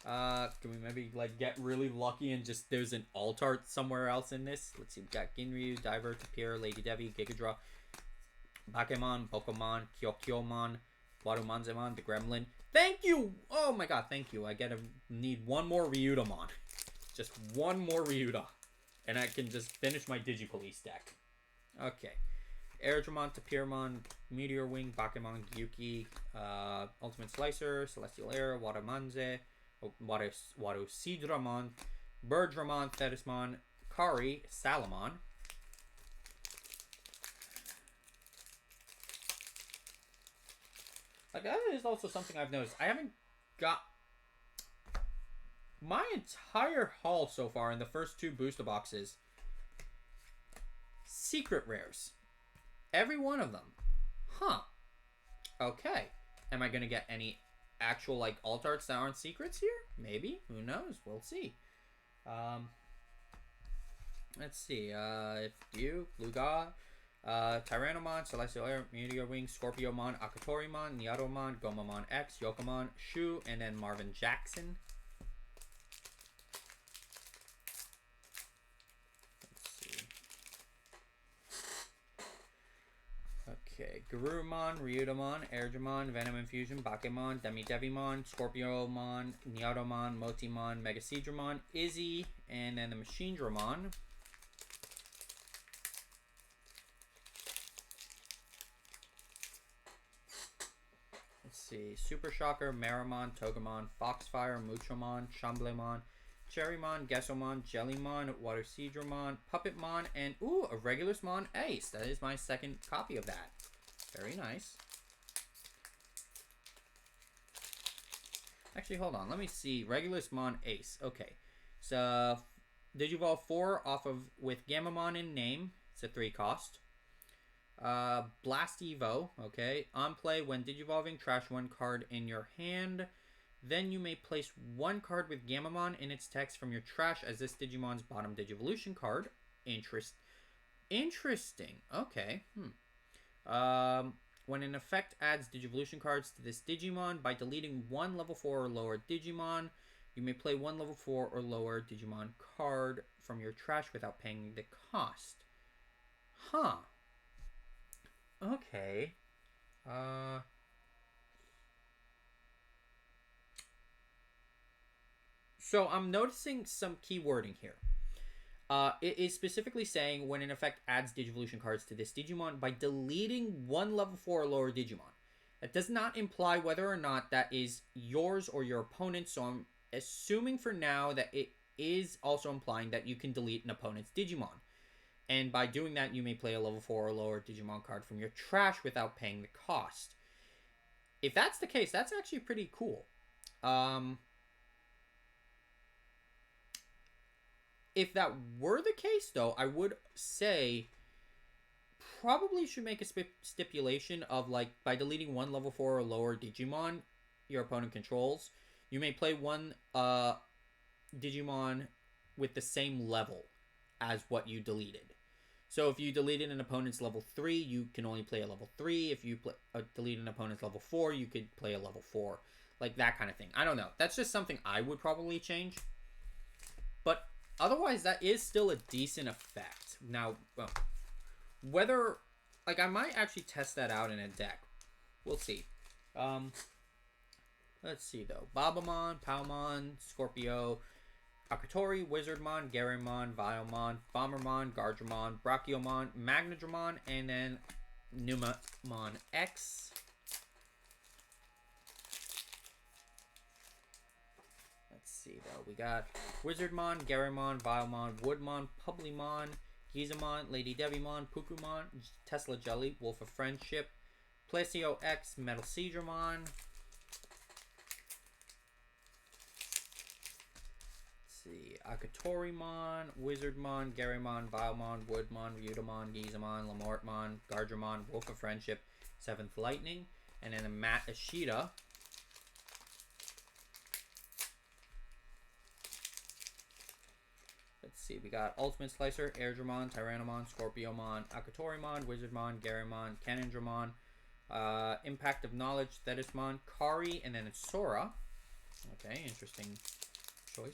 Can we maybe, like, get really lucky and just there's an alt art somewhere else in this? Let's see, we got Ginryu, Diver, Tapir, Lady Devi, Gigadra, Bakemon, Pokemon, Kyokyomon, Warumanzemon, the Gremlin. Thank you! Oh my god, thank you. I need one more Ryutamon. Just one more Ryuta. And I can just finish my Digipolice deck. Okay. Airdramon, Tapirmon, Meteor Wing, Bakemon, Gyuki, Ultimate Slicer, Celestial Air, Watamanze, Warusidramon, Birdramon, Thetismon, Kari, Salamon. Like, that is also something I've noticed. I haven't got... My entire haul so far in the first two booster boxes, secret rares. Every one of them. Huh. Okay. Am I going to get any actual, like, alt arts that aren't secrets here? Maybe. Who knows? We'll see. Let's see. Luga, Tyrannomon, Celestial Air, Meteor Wing, Scorpiomon, Akatorimon, Niatomon, Gomamon X, Yokomon, Shu, and then Marvin Jackson. Okay, Garurumon, Ryutamon, Airdramon, Venom Infusion, Bakemon, Devimon, Scorpiomon, Niautomon, Motimon, Megaseedramon, Izzy, and then the Machine Dramon. Let's see, Super Shocker, Marimon, Togemon, Foxfire, Muchomon, Shamblemon, Cherrymon, Gessomon, Jellymon, Waterseedramon, Puppetmon, and ooh, a Regulusmon Ace. That is my second copy of that. Very nice. Actually, hold on. Let me see. Regulusmon Ace. Okay. So, Digivolve 4 off of with Gamamon in name. It's a 3 cost. Blast Evo. Okay. On play, when Digivolving, trash 1 card in your hand. Then you may place 1 card with Gamamon in its text from your trash as this Digimon's bottom Digivolution card. Interesting. Okay. When an effect adds Digivolution cards to this Digimon, by deleting 1 level 4 or lower Digimon, you may play 1 level 4 or lower Digimon card from your trash without paying the cost. Huh. Okay. So I'm noticing some key wording here. It is specifically saying when an effect adds Digivolution cards to this Digimon by deleting 1 level 4 or lower Digimon. That does not imply whether or not that is yours or your opponent's, so I'm assuming for now that it is also implying that you can delete an opponent's Digimon. And by doing that, you may play a level 4 or lower Digimon card from your trash without paying the cost. If that's the case, that's actually pretty cool. If that were the case, though, I would say probably should make a stipulation of, like, by deleting one level 4 or lower Digimon your opponent controls, you may play one Digimon with the same level as what you deleted. So if you deleted an opponent's level 3, you can only play a level 3. If you delete an opponent's level 4, you could play a level 4. Like that kind of thing. I don't know. That's just something I would probably change. But otherwise, that is still a decent effect. Now, well, whether... Like, I might actually test that out in a deck. We'll see. Let's see, though. Babamon, Palmon, Scorpio... Akatori, Wizardmon, Garymon, Vilemon, Bombermon, Gardramon, Brachiomon, Magnadramon, and then Numamon X. Let's see, though. We got Wizardmon, Garymon, Vilemon, Woodmon, Publimon, Gizamon, Lady Devimon, Pukumon, Tesla Jelly, Wolf of Friendship, Placio X, Metal Seedramon. Akatorimon, Wizardmon, Garymon, Vilemon, Woodmon, Ryudomon, Gizamon, Lamortmon, Gardramon, Wolf of Friendship, 7th Lightning, and then a Matt Ashita. Let's see, we got Ultimate Slicer, Airdramon, Tyrannomon, Scorpiomon, Akatorimon, Wizardmon, Garymon, Canondramon, Impact of Knowledge, Thetismon, Kari, and then it's Sora. Okay, interesting choice.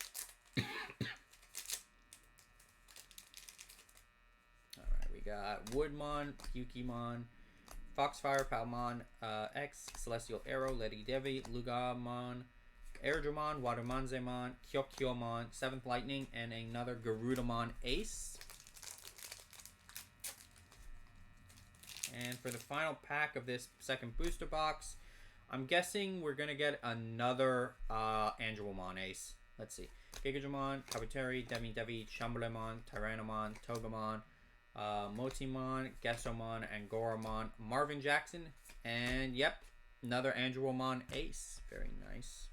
Alright, we got Woodmon, Yukimon, Foxfire, Palmon, X, Celestial Arrow, Lady Devi, Lugamon, Airdramon, Watermanzemon, Kyokyomon, 7th Lightning, and another Garudamon Ace. And for the final pack of this second booster box, I'm guessing we're going to get another Angelomon Ace. Let's see. Gigadramon, Kabuteru, Devi, Shambulemon, Tyrannomon, Togemon, Motimon, Gesomon, and Goramon, Marvin Jackson, and yep, another Angelomon Ace. Very nice.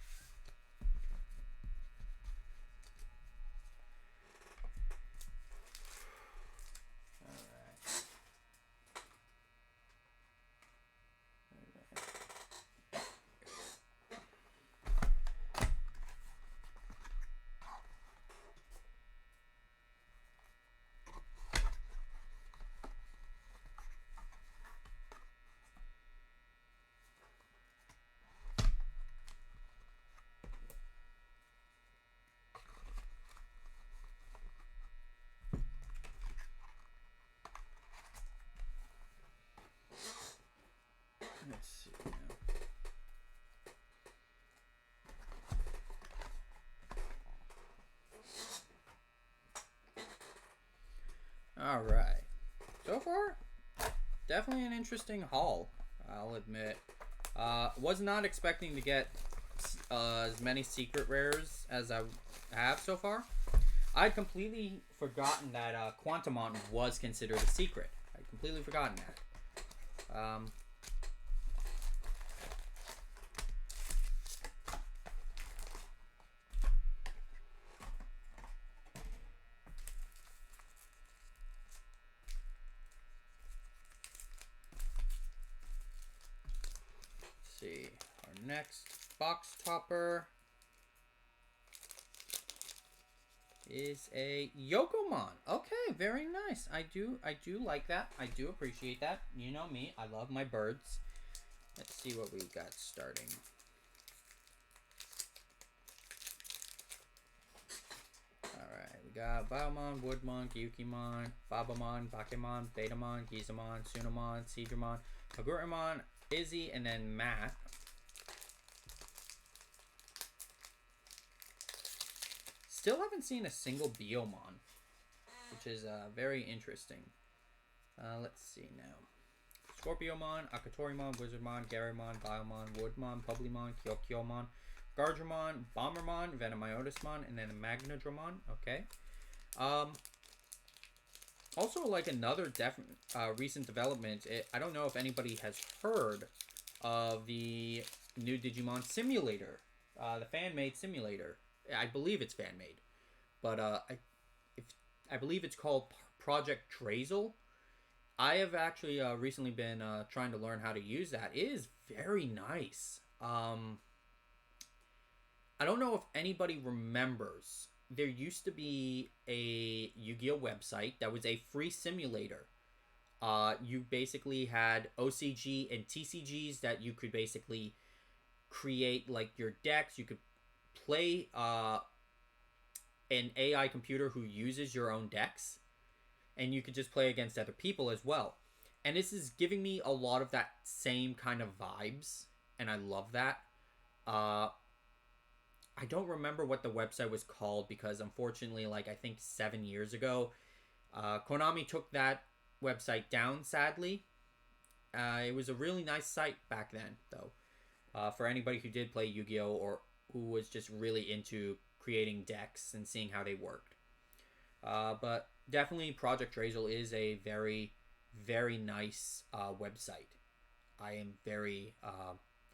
Let's see now. Alright. So far, definitely an interesting haul, I'll admit. Was not expecting to get as many secret rares as I have so far. I'd completely forgotten that Quantumon was considered a secret. I'd completely forgotten that. See, our next box topper is a Yokomon. Okay, very nice. I do like that. I do appreciate that. You know me, I love my birds. Let's see what we got starting. Alright, we got Vilemon, Woodmon, Gyukimon, Babamon, Bakemon, Betamon, Gizamon, Sunamon, Seedramon, Kaguramon, Izzy, and then Matt. Still haven't seen a single Biomon, which is very interesting. Let's see now. Scorpiomon, Akatorimon, Wizardmon, Garymon, Vilemon, Woodmon, Publimon, Kyokyomon, Gardramon, Bombermon, Venomiotismon, and then a Magnadramon. Okay. Also, like another recent development, I don't know if anybody has heard of the new Digimon simulator, the fan-made simulator. I believe it's fan-made, but I believe it's called Project Drazel. I have actually recently been trying to learn how to use that. It is very nice. I don't know if anybody remembers. There used to be a Yu-Gi-Oh website that was a free simulator. You basically had OCG and TCGs that you could basically create like your decks. You could play an AI computer who uses your own decks, and you could just play against other people as well. And this is giving me a lot of that same kind of vibes, and I love that. I don't remember what the website was called because unfortunately, like I think 7 years ago, Konami took that website down, sadly. It was a really nice site back then, though, for anybody who did play Yu-Gi-Oh! Or who was just really into creating decks and seeing how they worked. But definitely Project Drazel is a very, very nice website. I am very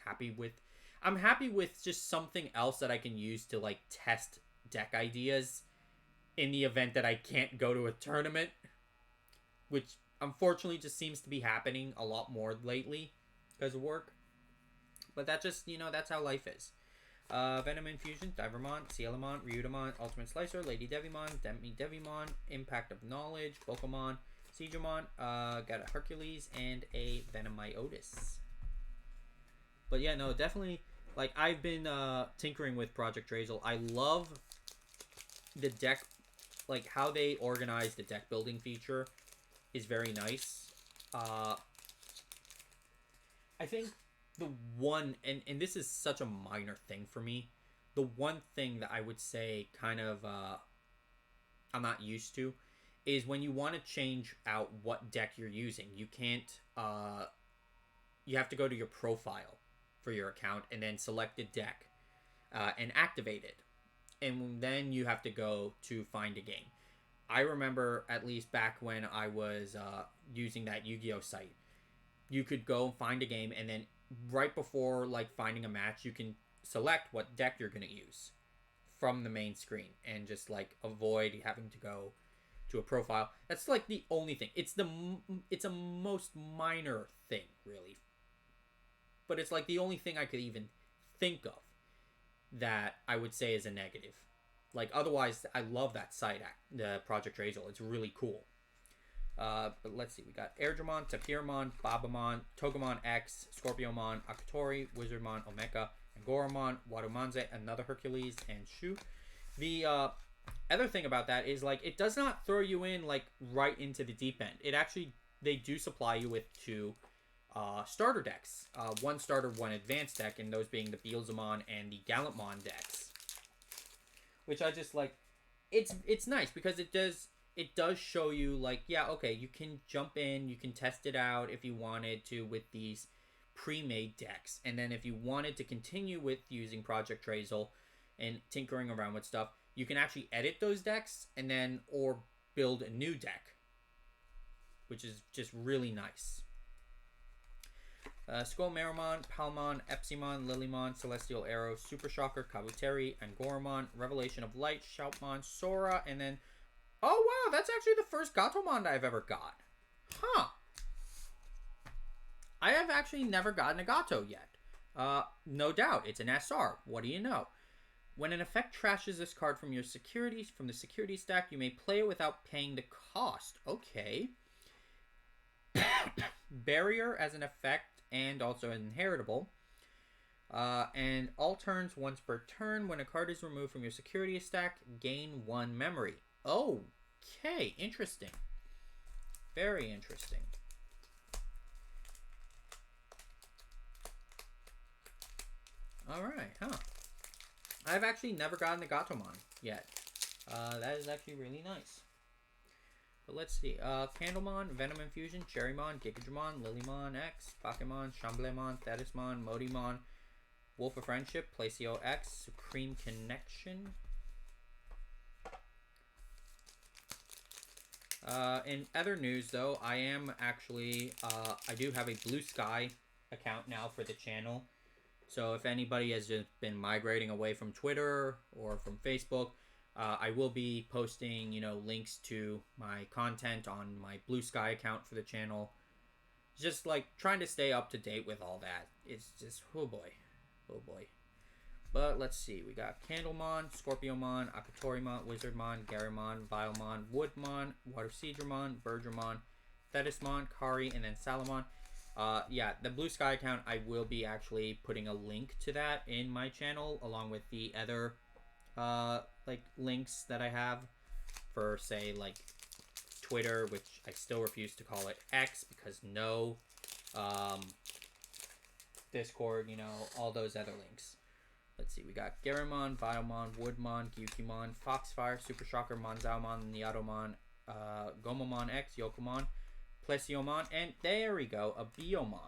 happy with... I'm happy with just something else that I can use to like test deck ideas in the event that I can't go to a tournament, which unfortunately just seems to be happening a lot more lately because of work. But that just, that's how life is. Venom Infusion, Divermon, Cielmon, Ryudamon, Ultimate Slicer, Lady Devimon, Devimon, Impact of Knowledge, Pokemon, Siegemon, got a Hercules, and a Venomiotis. But yeah, no, definitely, like, I've been tinkering with Project Drazel. I love the deck, like, how they organize the deck building feature is very nice. I think the one, and this is such a minor thing for me, the one thing that I would say kind of I'm not used to is when you want to change out what deck you're using. You can't, you have to go to your profile for your account and then select a deck and activate it. And then you have to go to find a game. I remember, at least back when I was using that Yu-Gi-Oh site, you could go find a game, and then right before like finding a match, you can select what deck you're going to use from the main screen and just like avoid having to go to a profile. That's like the only thing. It's a most minor thing, really, but it's like the only thing I could even think of that I would say is a negative. Like, otherwise, I love that site, the Project Drazel. It's really cool. But let's see. We got Airdramon, Tapirmon, Babamon, Togemon X, Scorpiomon, Akatori, Wizardmon, Omeka, Angoramon, Wadomanze, another Hercules, and Shu. The other thing about that is, like, it does not throw you in, like, right into the deep end. It actually, they do supply you with 2 starter decks. 1 starter, 1 advanced deck, and those being the Beelzemon and the Gallantmon decks. Which I just like. It's nice because it does show you, like, yeah, okay, you can jump in, you can test it out if you wanted to with these pre-made decks. And then if you wanted to continue with using Project Drazel and tinkering around with stuff, you can actually edit those decks and then, or build a new deck, which is just really nice. Skullmeramon, Palmon, Epsimon, Lilymon, Celestial Arrow, Super Shocker, Kabuteri, Angoramon, Revelation of Light, Shoutmon, Sora, and then... Oh, wow, that's actually the first Gatomon I've ever got. Huh. I have actually never gotten a Gato yet. No doubt, it's an SR. What do you know? When an effect trashes this card from the security stack, you may play it without paying the cost. Okay. Barrier as an effect and also an inheritable. And all turns once per turn. When a card is removed from your security stack, gain 1 memory. Okay, interesting. Very interesting. Alright, huh. I've actually never gotten the Gatomon yet. That is actually really nice. But let's see. Candlemon, Venom Infusion, Cherrymon, Gigadramon, Lilymon X, Pokemon, Chamblemon, Thetismon, Modimon, Wolf of Friendship, Placio X, Supreme Connection. In other news, though, I am actually, I do have a Blue Sky account now for the channel. So if anybody has just been migrating away from Twitter or from Facebook, I will be posting, you know, links to my content on my Blue Sky account for the channel. Just like trying to stay up to date with all that. It's just, oh boy. Oh boy. But let's see. We got Candlemon, Scorpiomon, Akatorimon, Wizardmon, Garymon, Vilemon, Woodmon, Water Seedramon, Bergermon, Thetismon, Kari, and then Salamon. Yeah, the Blue Sky account, I will be actually putting a link to that in my channel along with the other like links that I have for, say, like Twitter, which I still refuse to call it X because no, Discord, you know, all those other links. Let's see, we got Garymon, Vilemon, Woodmon, Gyukimon, Foxfire, Super Shocker, Monzaomon, Niatomon, Gomamon X, Yokomon, Plesiomon, and there we go, a Biomon.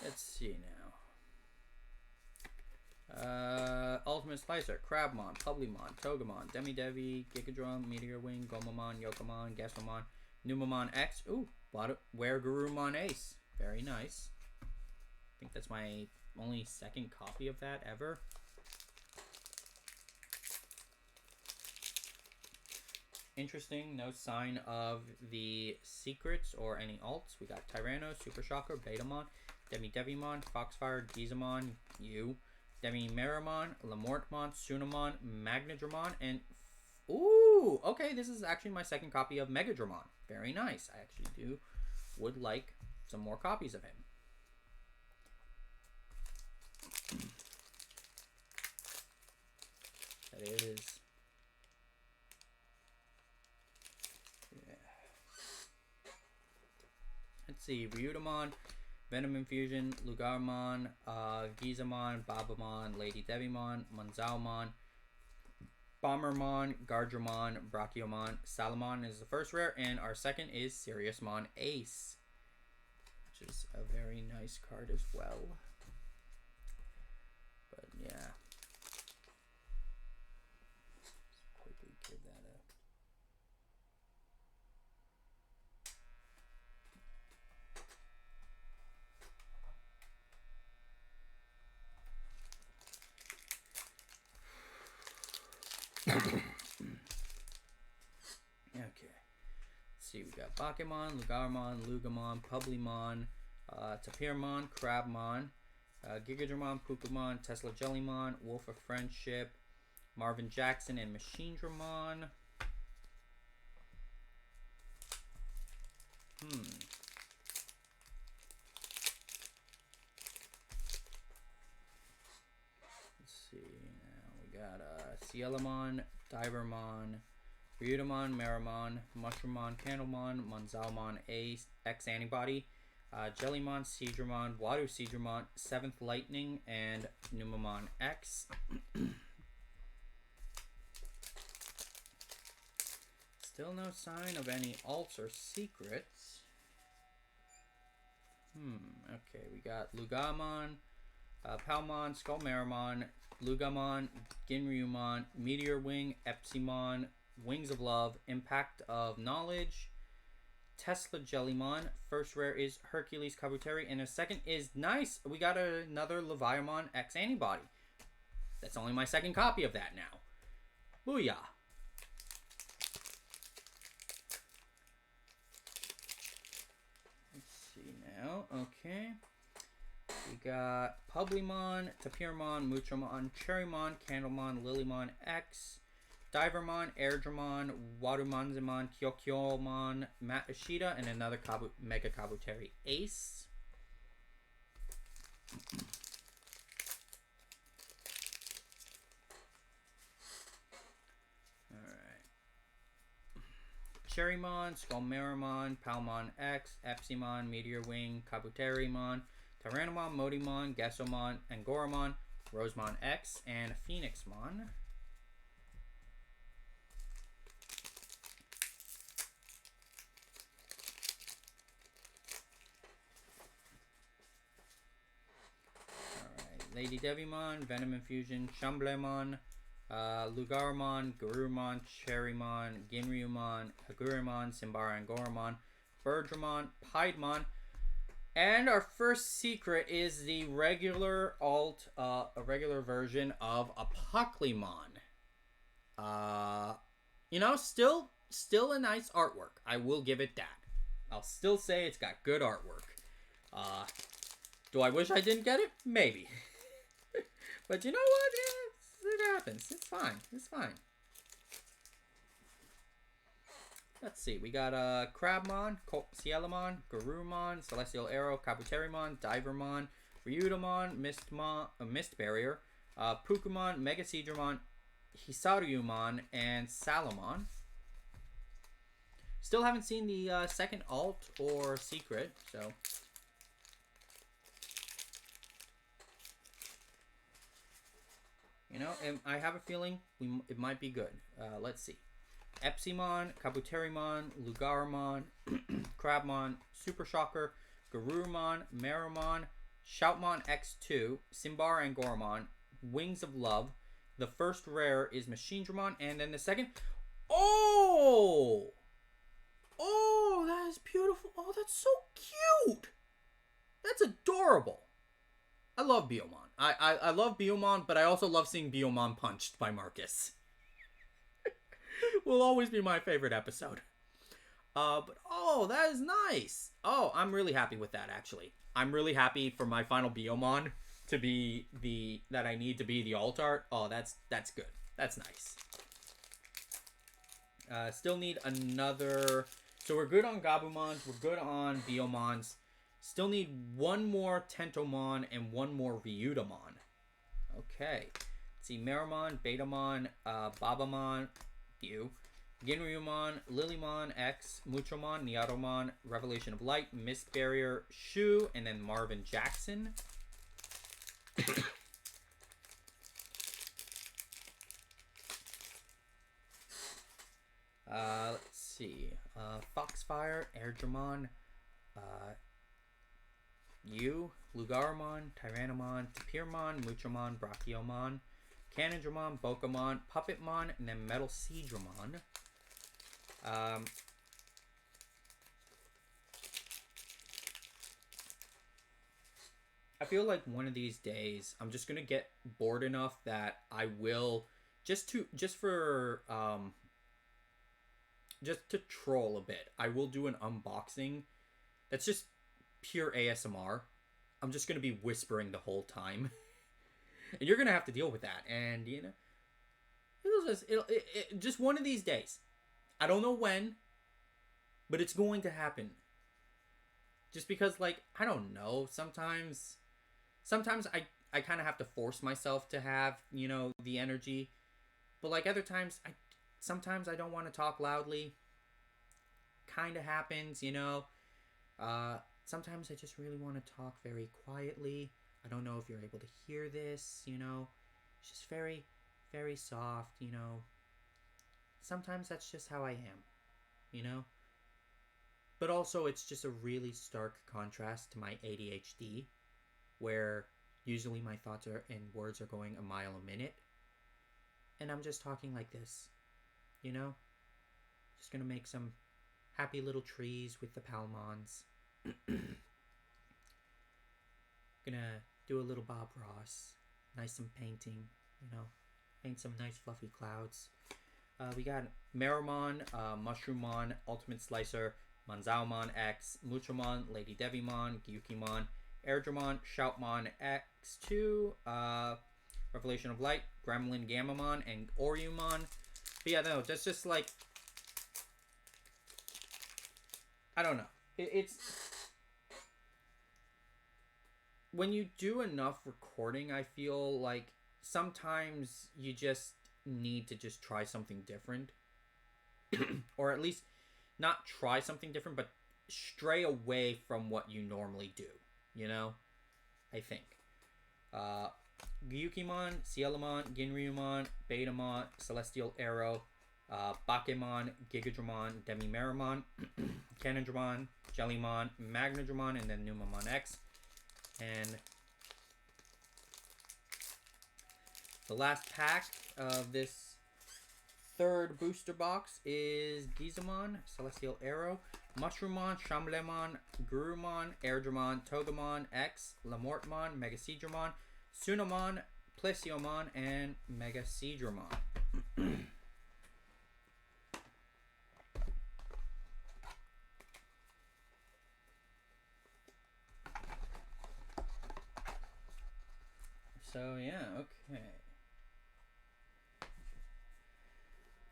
Let's see now. Ultimate Slicer, Crabmon, Publimon, Togemon, Demi-Devi, Gigadrum, Meteor Wing, Gomamon, Yokomon, Gasomon, Numamon X. Ooh, Weregurumon Ace. Very nice. I think that's my only second copy of that ever. Interesting, no sign of the secrets or any alts. We got Tyranno, Super Shocker, Betamon, Demi-Devimon, Foxfire, Gizamon, Demi-Meramon, Lamortmon, Sunamon, Magnadramon, and... Ooh! Okay, this is actually my second copy of Megadramon. Very nice. I actually would like some more copies of him. That is... Yeah. Let's see. Ryudomon, Venom Infusion, Lugarmon, Gizamon, Babamon, Lady Devimon, Monzaomon, Bombermon, Gardramon, Brachiomon, Salamon is the first rare, and our second is Seriousmon Ace, which is a very nice card as well. But yeah. Let's quickly give that a... Okay. Let's see, we got Bakemon, Lugarmon, Lugamon, Publimon, Tapirmon, Crabmon, Gigadramon, Pukemon, Tesla Jellymon, Wolf of Friendship, Marvin Jackson, and Machinedramon. Let's see, now we got Cielamon, Divermon, Ryudomon, Meramon, Mushroomon, Candlemon, Monzaomon Ace, X Antibody, Jellymon, Seedramon, Water Seedramon, 7th Lightning, and Numamon X. Still no sign of any alts or secrets. Okay, we got Lugamon, Palmon, Skullmeramon, Lugamon, Ginryumon, Meteor Wing, Epsimon, Wings of Love, Impact of Knowledge, Tesla Jellymon. First rare is Hercules Kabuteri, and the second is nice. We got another Leviamon X Antibody. That's only my second copy of that now. Booyah. Let's see now. Okay. We got Publimon, Tapirmon, Muchomon, Cherrymon, Candlemon, Lilymon X, Divermon, Airdramon, Warumanzamon, Kyokyomon, Matt Ishida, and another Mega Kabuteri Ace. Alright. Cherrymon, Skullmeramon, Palmon X, Epsimon, Meteor Wing, Kabuterimon, Tyrannomon, Modimon, Gesomon, Angoramon, Rosemon X, and Phoenixmon. Lady Devimon, Venom Infusion, Shamblemon, Lugarmon, Garurumon, Cherrymon, Ginryumon, Hagurimon, Simbara and Goramon, Birdramon, Piedmon, and our first secret is the regular a regular version of Apocalypse. You know, still a nice artwork. I will give it that. I'll still say it's got good artwork. Do I wish I didn't get it? Maybe. But you know what? Yeah, it happens. It's fine. It's fine. Let's see. We got Crabmon, Cielamon, Garurumon, Celestial Arrow, Kabuterimon, Divermon, Ryudamon, Mist Barrier, Pukumon, Mega Seadramon, Hisaryumon, and Salamon. Still haven't seen the second alt or secret, so... You know, I have a feeling it might be good. Let's see. Epsimon, Kabuterimon, Lugarmon, Crabmon, Super Shocker, Garurumon, Meramon, Shoutmon X2, Simbar and Goramon, Wings of Love. The first rare is Machinedramon, and then the second... Oh! Oh, that is beautiful. Oh, that's so cute. That's adorable. I love Biomon. I love Biomon, but I also love seeing Biomon punched by Marcus. Will always be my favorite episode. But oh, that is nice. Oh, I'm really happy with that, actually. I'm really happy for my final Biomon to be that I need to be the alt art. Oh, that's good. That's nice. Still need another... So we're good on Gabumons. We're good on Biomons. Still need one more Tentomon and one more Ryudamon. Okay. Let's see. Meramon, Betamon, Babamon, Ginryumon, Lilymon X, Muchomon, Niatomon, Revelation of Light, Mist Barrier, Shu, and then Marvin Jackson. Let's see. Foxfire, Airdramon, Lugarmon, Tyrannomon, Tapirmon, Muchomon, Brachiomon, Cannondramon, Bokomon, Puppetmon, and then Metal Seadramon. I feel like one of these days I'm just gonna get bored enough that I will just to troll a bit. I will do an unboxing that's just pure ASMR. I'm just gonna be whispering the whole time, and you're gonna have to deal with that. And you know, it'll just one of these days. I don't know when, but it's going to happen. Just because, like, I don't know. Sometimes I kind of have to force myself to have, you know, the energy, but like other times, sometimes I don't want to talk loudly. Kind of happens, you know. Sometimes I just really want to talk very quietly. I don't know if you're able to hear this, you know. It's just very, very soft, you know. Sometimes that's just how I am, you know. But also it's just a really stark contrast to my ADHD, where usually my thoughts and words are going a mile a minute. And I'm just talking like this, you know. Just gonna make some happy little trees with the Palmons. Gonna do a little Bob Ross. Nice some painting, you know. Paint some nice fluffy clouds. We got Meramon, Mushroomon, Ultimate Slicer, Manzaomon X, Muchomon, Lady Devimon, Gyukimon, Airdramon, Shoutmon X2, Revelation of Light, Gremlin Gamamon, and Oriumon. But yeah, no, that's just like... I don't know. It's... When you do enough recording, I feel like sometimes you just need to just try something different. Or at least not try something different, but stray away from what you normally do, you know? I think. Gyukimon, Cielamon, Ginryumon, Betamon, Celestial Arrow, Bakemon, Gigadramon, Demimeramon, Cannondramon, Jellymon, Magnadramon, and then Numamon X. And The last pack of this third booster box is Gizamon, Celestial Arrow, Mushroomon, Shamblemon, Gurumon, Airdramon, Togemon, X, Lamortmon, Megaseedramon, Sunamon, Plesiomon, and Megaseedramon. So yeah, okay.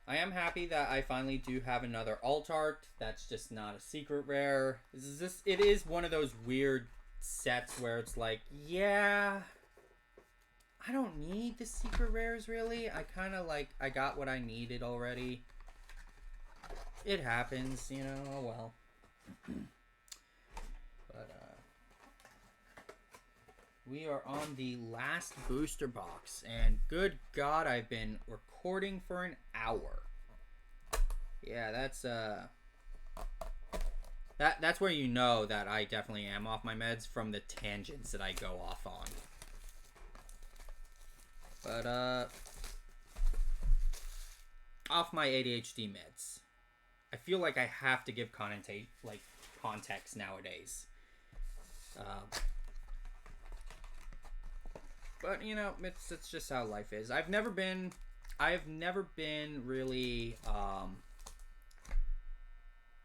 I am happy that I finally do have another alt art. That's just not a secret rare. It is one of those weird sets where it's like, yeah, I don't need the secret rares really. I kind of like, I got what I needed already. It happens, you know, oh well. But, we are on the last booster box, and good God, I've been recording for an hour. Yeah, that's where you know that I definitely am off my meds from the tangents that I go off on. But, off my ADHD meds. I feel like I have to give context nowadays. But you know, it's just how life is. I've never been really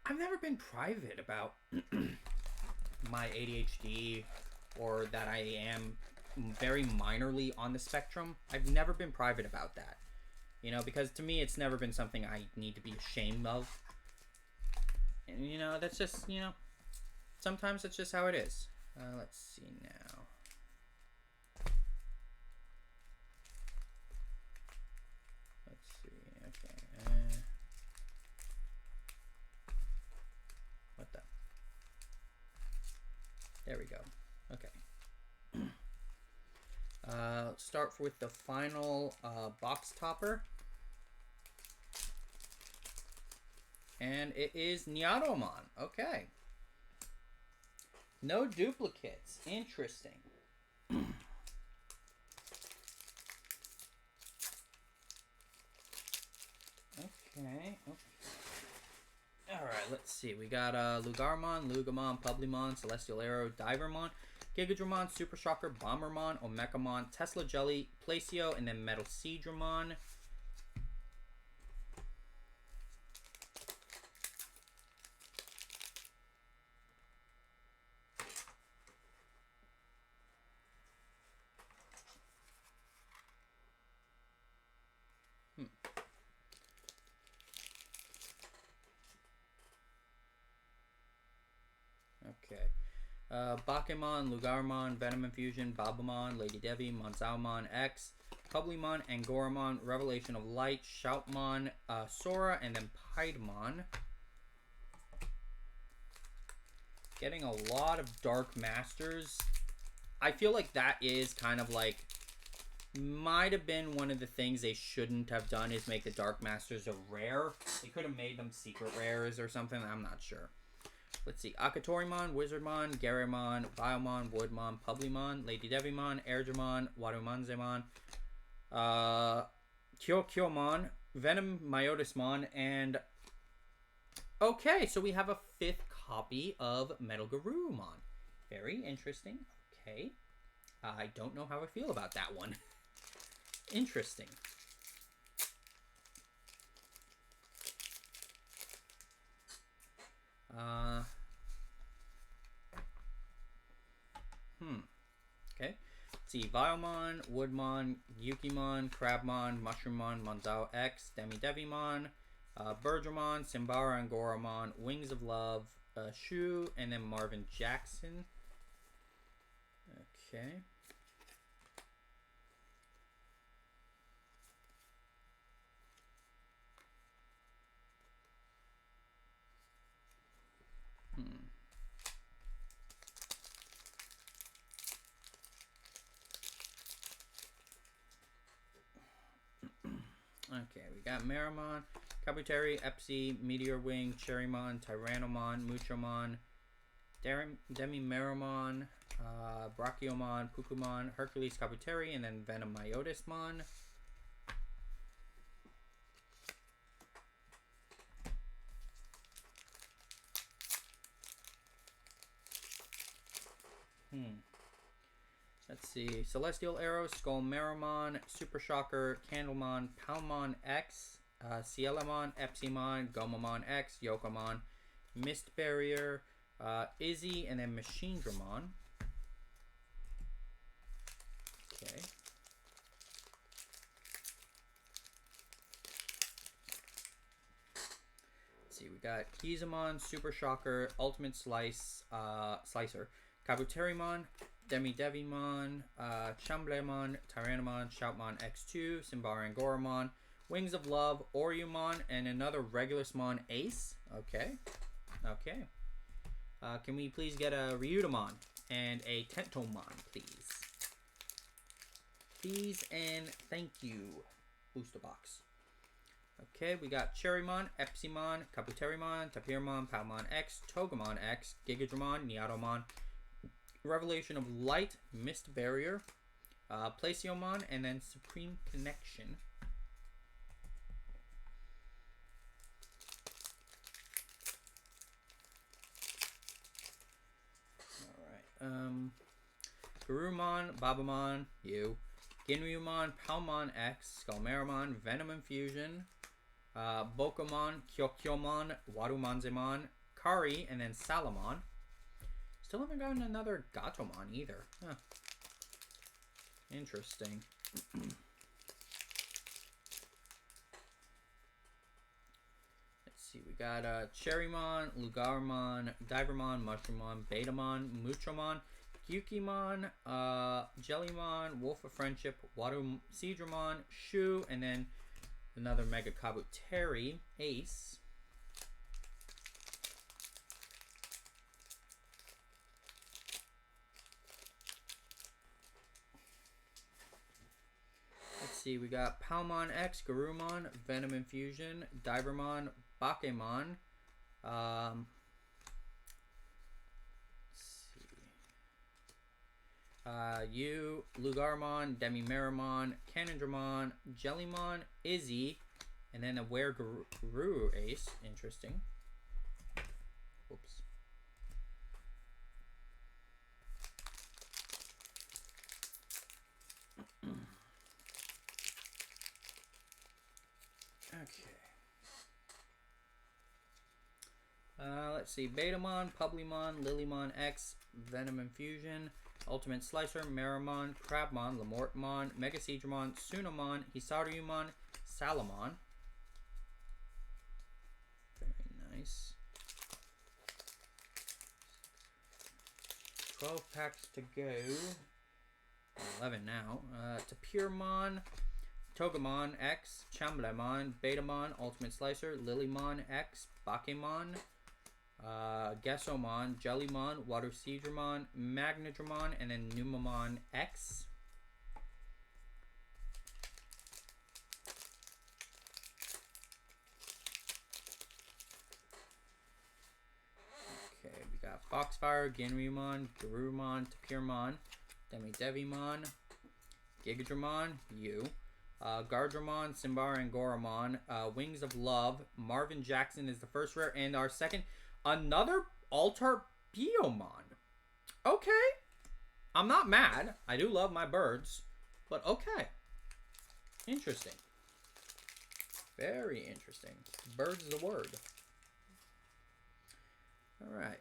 I've never been private about my ADHD or that I am very minorly on the spectrum. I've never been private about that. You know, because to me it's never been something I need to be ashamed of. And you know, that's just, you know, sometimes it's just how it is. Let's see now. There we go. Okay. Let's start with the final box topper. And it is Nyatomon. Okay. No duplicates. Interesting. Okay. Alright, let's see. We got Lugarmon, Lugamon, Publimon, Celestial Arrow, Divermon, Gigadramon, Super Shocker, Bombermon, Omegamon, Tesla Jelly, Placio, and then Metalseedramon. Okay. Bakemon, Lugarmon, Venom Infusion, Babamon, Lady Devi, Monzaomon X, Publimon, Angoramon, Revelation of Light, Shoutmon, Sora, and then Piedmon. Getting a lot of Dark Masters. I feel like that is kind of like, might have been one of the things they shouldn't have done is make the Dark Masters a rare. They could have made them secret rares or something. I'm not sure. Let's see. Akatorimon, Wizardmon, Garymon, Biomon, Woodmon, Publimon, Lady Devimon, Airdramon, Warumanzemon, Kyokyomon, Venom Myotismon, and... Okay, so we have a 5th copy of Metal Garurumon. Very interesting. Okay. I don't know how I feel about that one. Interesting. Okay. Let's see. Biomon, Woodmon, Yukimon, Crabmon, Mushroommon, Monzao X, Devimon, Bergermon, Simbara, Angoramon, Wings of Love, Shu, and then Marvin Jackson. Okay. Okay, we got Meramon, Kabuteri, Epsi, Meteor Wing, Cherrymon, Tyrannomon, Muchomon, Demimeramon, Brachiomon, Pukumon, Hercules, Kabuteri, and then Venom Myotismon. Let's see. Celestial Arrow, Skullmeramon, Super Shocker, Candlemon, Palmon X, Cielamon, Epsimon, Gomamon X, Yokomon, Mist Barrier, Izzy, and then Machine Dramon. Okay. Let's see, we got Kizamon, Super Shocker, Ultimate Slicer, Kabuterimon, Devimon, Chamblemon, Tyrannomon, Shoutmon X2, Symbaran Goramon, Wings of Love, Oriumon, and another Regulusmon Ace. Okay. Okay. Can we please get a Ryutamon and a Tentomon, please? Please and thank you. Booster box. Okay, we got Cherrymon, Epsimon, Kabuterimon, Tapirmon, Palmon X, Togemon X, Gigadramon, Niatomon, Revelation of Light, Mist Barrier, Placiomon, and then Supreme Connection. Alright, Garurumon, Babamon, you, Ginryumon, Palmon X, Skullmeramon, Venom Infusion, Bokomon, Kyokyomon, Warumanzemon, Kari, and then Salamon. Still haven't gotten another Gatomon either. Huh. Interesting. Let's see, we got Cherrymon, Lugarmon, Divermon, Mushroomon, Betamon, Muchomon, Gyukimon, Jellymon, Wolf of Friendship, Sidramon, Shu, and then another Mega Kabuteri, Ace. Let's see, we got Palmon X, Garurumon, Venom Infusion, Divermon, Bakemon, you, Lugarmon, Demimeramon, Canondramon, Jellymon, Izzy, and then a Wereguru Ace. Interesting. Whoops. Okay. Let's see. Betamon, Publimon, Lilymon X, Venom Infusion, Ultimate Slicer, Meramon, Crabmon, Lamortmon, Megaseedramon, Sunamon, Hisaryumon, Salamon. Very nice. 12 packs to go. 11 now. Tapirmon, Togemon X, Chamblemon, Betamon, Ultimate Slicer, Lilymon X, Bakemon, Gesomon, Jellymon, Waterseedramon, Magnadramon, and then Numamon X. Okay, we got Foxfire, Ginryumon, Garurumon, Tapirmon, Devimon, Gigadramon, you. Gardramon, Symbaran Goramon, Wings of Love, Marvin Jackson is the first rare, and our second, another Altar Biomon. Okay. I'm not mad. I do love my birds, but okay. Interesting. Very interesting. Birds is a word. Alright,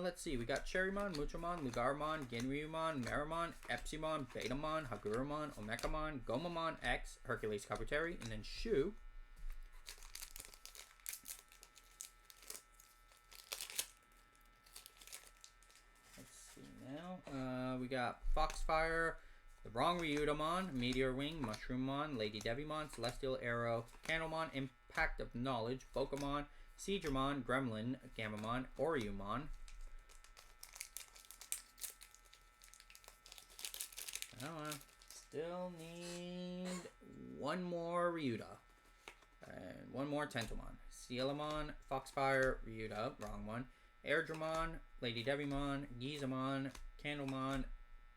let's see. We got Cherrymon, Muchomon, Lugarmon, Ginryumon, Meramon, Epsimon, Betamon, Hagurumon, Omekamon, Gomamon X, Hercules Kabuteri, and then Shu. Let's see now. We got Foxfire, the wrong Ryutamon, Meteor Wing, Mushroommon, Lady Devimon, Celestial Arrow, Candlemon, Impact of Knowledge, Pokemon, Seedramon, Gremlin, Gamamon, Oriumon. Still need one more Ryuta. And one more Tentomon. Cielamon, Foxfire, Ryuta, wrong one. Airdramon, Lady Devimon, Gizamon, Candlemon,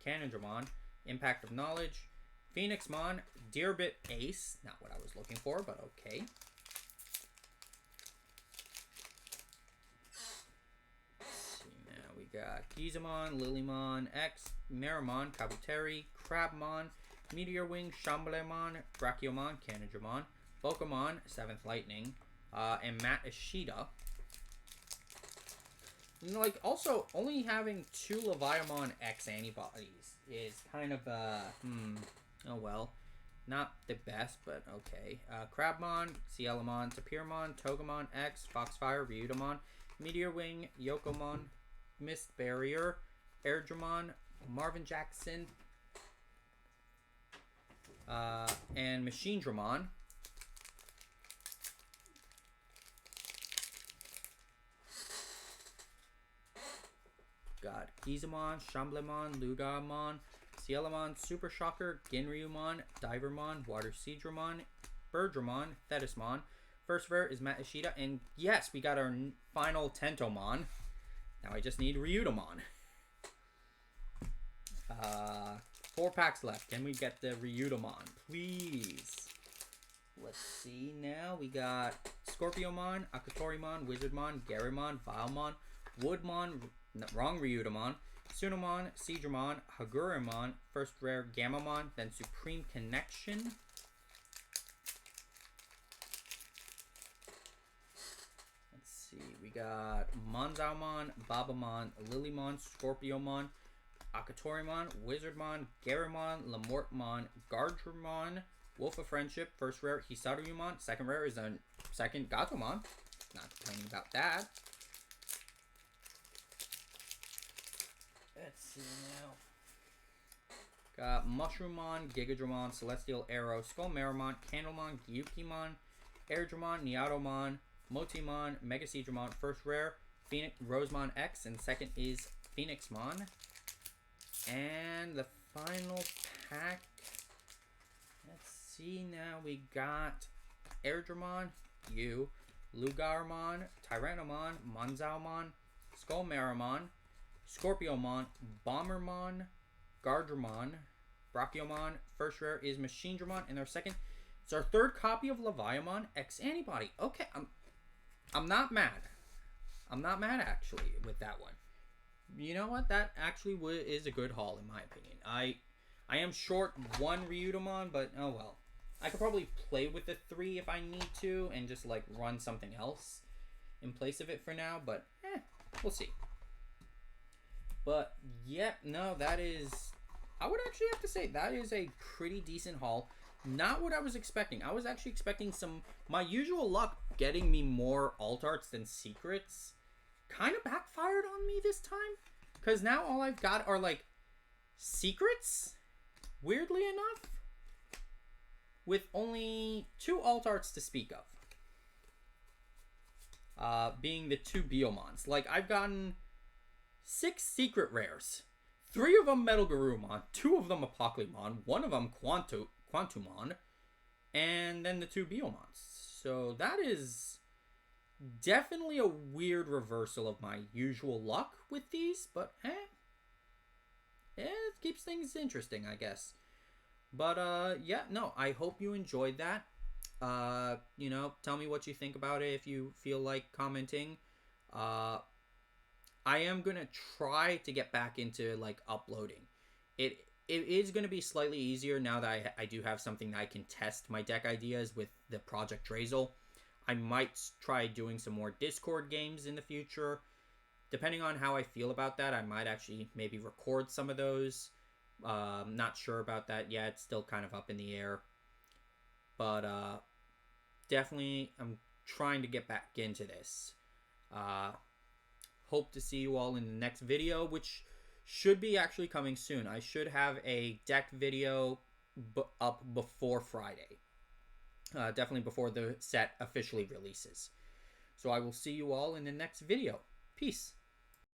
Canondramon, Impact of Knowledge, Phoenixmon, Deerbit Ace. Not what I was looking for, but okay. got Gizamon, Lilymon, X, Meramon, Kabuteri, Crabmon, Meteor Wing, Shamblemon, Brachiomon, Kanedramon, Pokemon, 7th Lightning, and Matt Ishida. Like, also, only having 2 Leviamon X antibodies is kind of, oh well. Not the best, but okay. Crabmon, Cielamon, Tapirmon, Togemon X, Foxfire, Ryudomon, Meteor Wing, Yokomon, Mist Barrier, Airdramon, Marvin Jackson, and Machine Dramon. Got Gizamon, Shamblemon, Lugamon, Cielamon, Super Shocker, Ginryumon, Divermon, Water Seedramon, Birdramon, Thetismon. First rare is Matt Ishida, and yes, we got our final Tentomon. Now I just need Ryudomon. 4 packs left. Can we get the Ryudomon, please? Let's see now. We got Scorpiomon, Akatorimon, Wizardmon, Garymon, Vilemon, Woodmon, wrong Ryudomon, Sunamon, Seadramon, Hagurimon, first rare Gamamon, then Supreme Connection. Let's see, we got Monzaumon, Babamon, Lilymon, Scorpiomon, Akatorimon, Wizardmon, Garymon, Lamortmon, Gardramon, Wolf of Friendship, first rare Hisarumon, second rare is a second Gatomon. Not complaining about that. Let's see now. Got Mushroomon, Gigadramon, Celestial Arrow, Skullmeramon, Candlemon, Gyukimon, Airdramon, Niatomon, Motimon, Mega Seedramon, first rare, Phoenix Rosemon X, and second is Phoenixmon. And the final pack. Let's see now. We got Airdramon, Lugarmon, Tyrannomon, Monzaumon, Skullmeramon, Scorpiomon, Bombermon, Gardramon, Brachiomon. First rare is Machine Dramon, and our second, it's our third copy of Leviamon X Antibody. Okay, I'm not mad. I'm not mad actually with that one. You know what? That actually is a good haul in my opinion. I am short 1 Ryudomon, but oh well. I could probably play with the 3 if I need to, and just like run something else in place of it for now. But we'll see. But yeah, no, that is, I would actually have to say that is a pretty decent haul. Not what I was expecting. I was actually expecting my usual luck getting me more alt arts than secrets kind of backfired on me this time. Because now all I've got are like secrets, weirdly enough, with only 2 alt arts to speak of. Being the 2 Biomons. Like, I've gotten 6 secret rares. 3 of them Metal Garurumon, 2 of them Apoclymon, 1 of them Quantumon, and then the 2 Biomons. So that is definitely a weird reversal of my usual luck with these, but it keeps things interesting, I guess. But yeah, no, I hope you enjoyed that. You know, tell me what you think about it if you feel like commenting. I am gonna try to get back into like uploading. It is gonna be slightly easier now that I do have something that I can test my deck ideas with the Project Drazel. I might try doing some more Discord games in the future. Depending on how I feel about that, I might actually maybe record some of those. Not sure about that yet. It's still kind of up in the air. But definitely I'm trying to get back into this. Hope to see you all in the next video, which should be actually coming soon. I should have a deck video up before Friday. Definitely before the set officially releases. So I will see you all in the next video. Peace.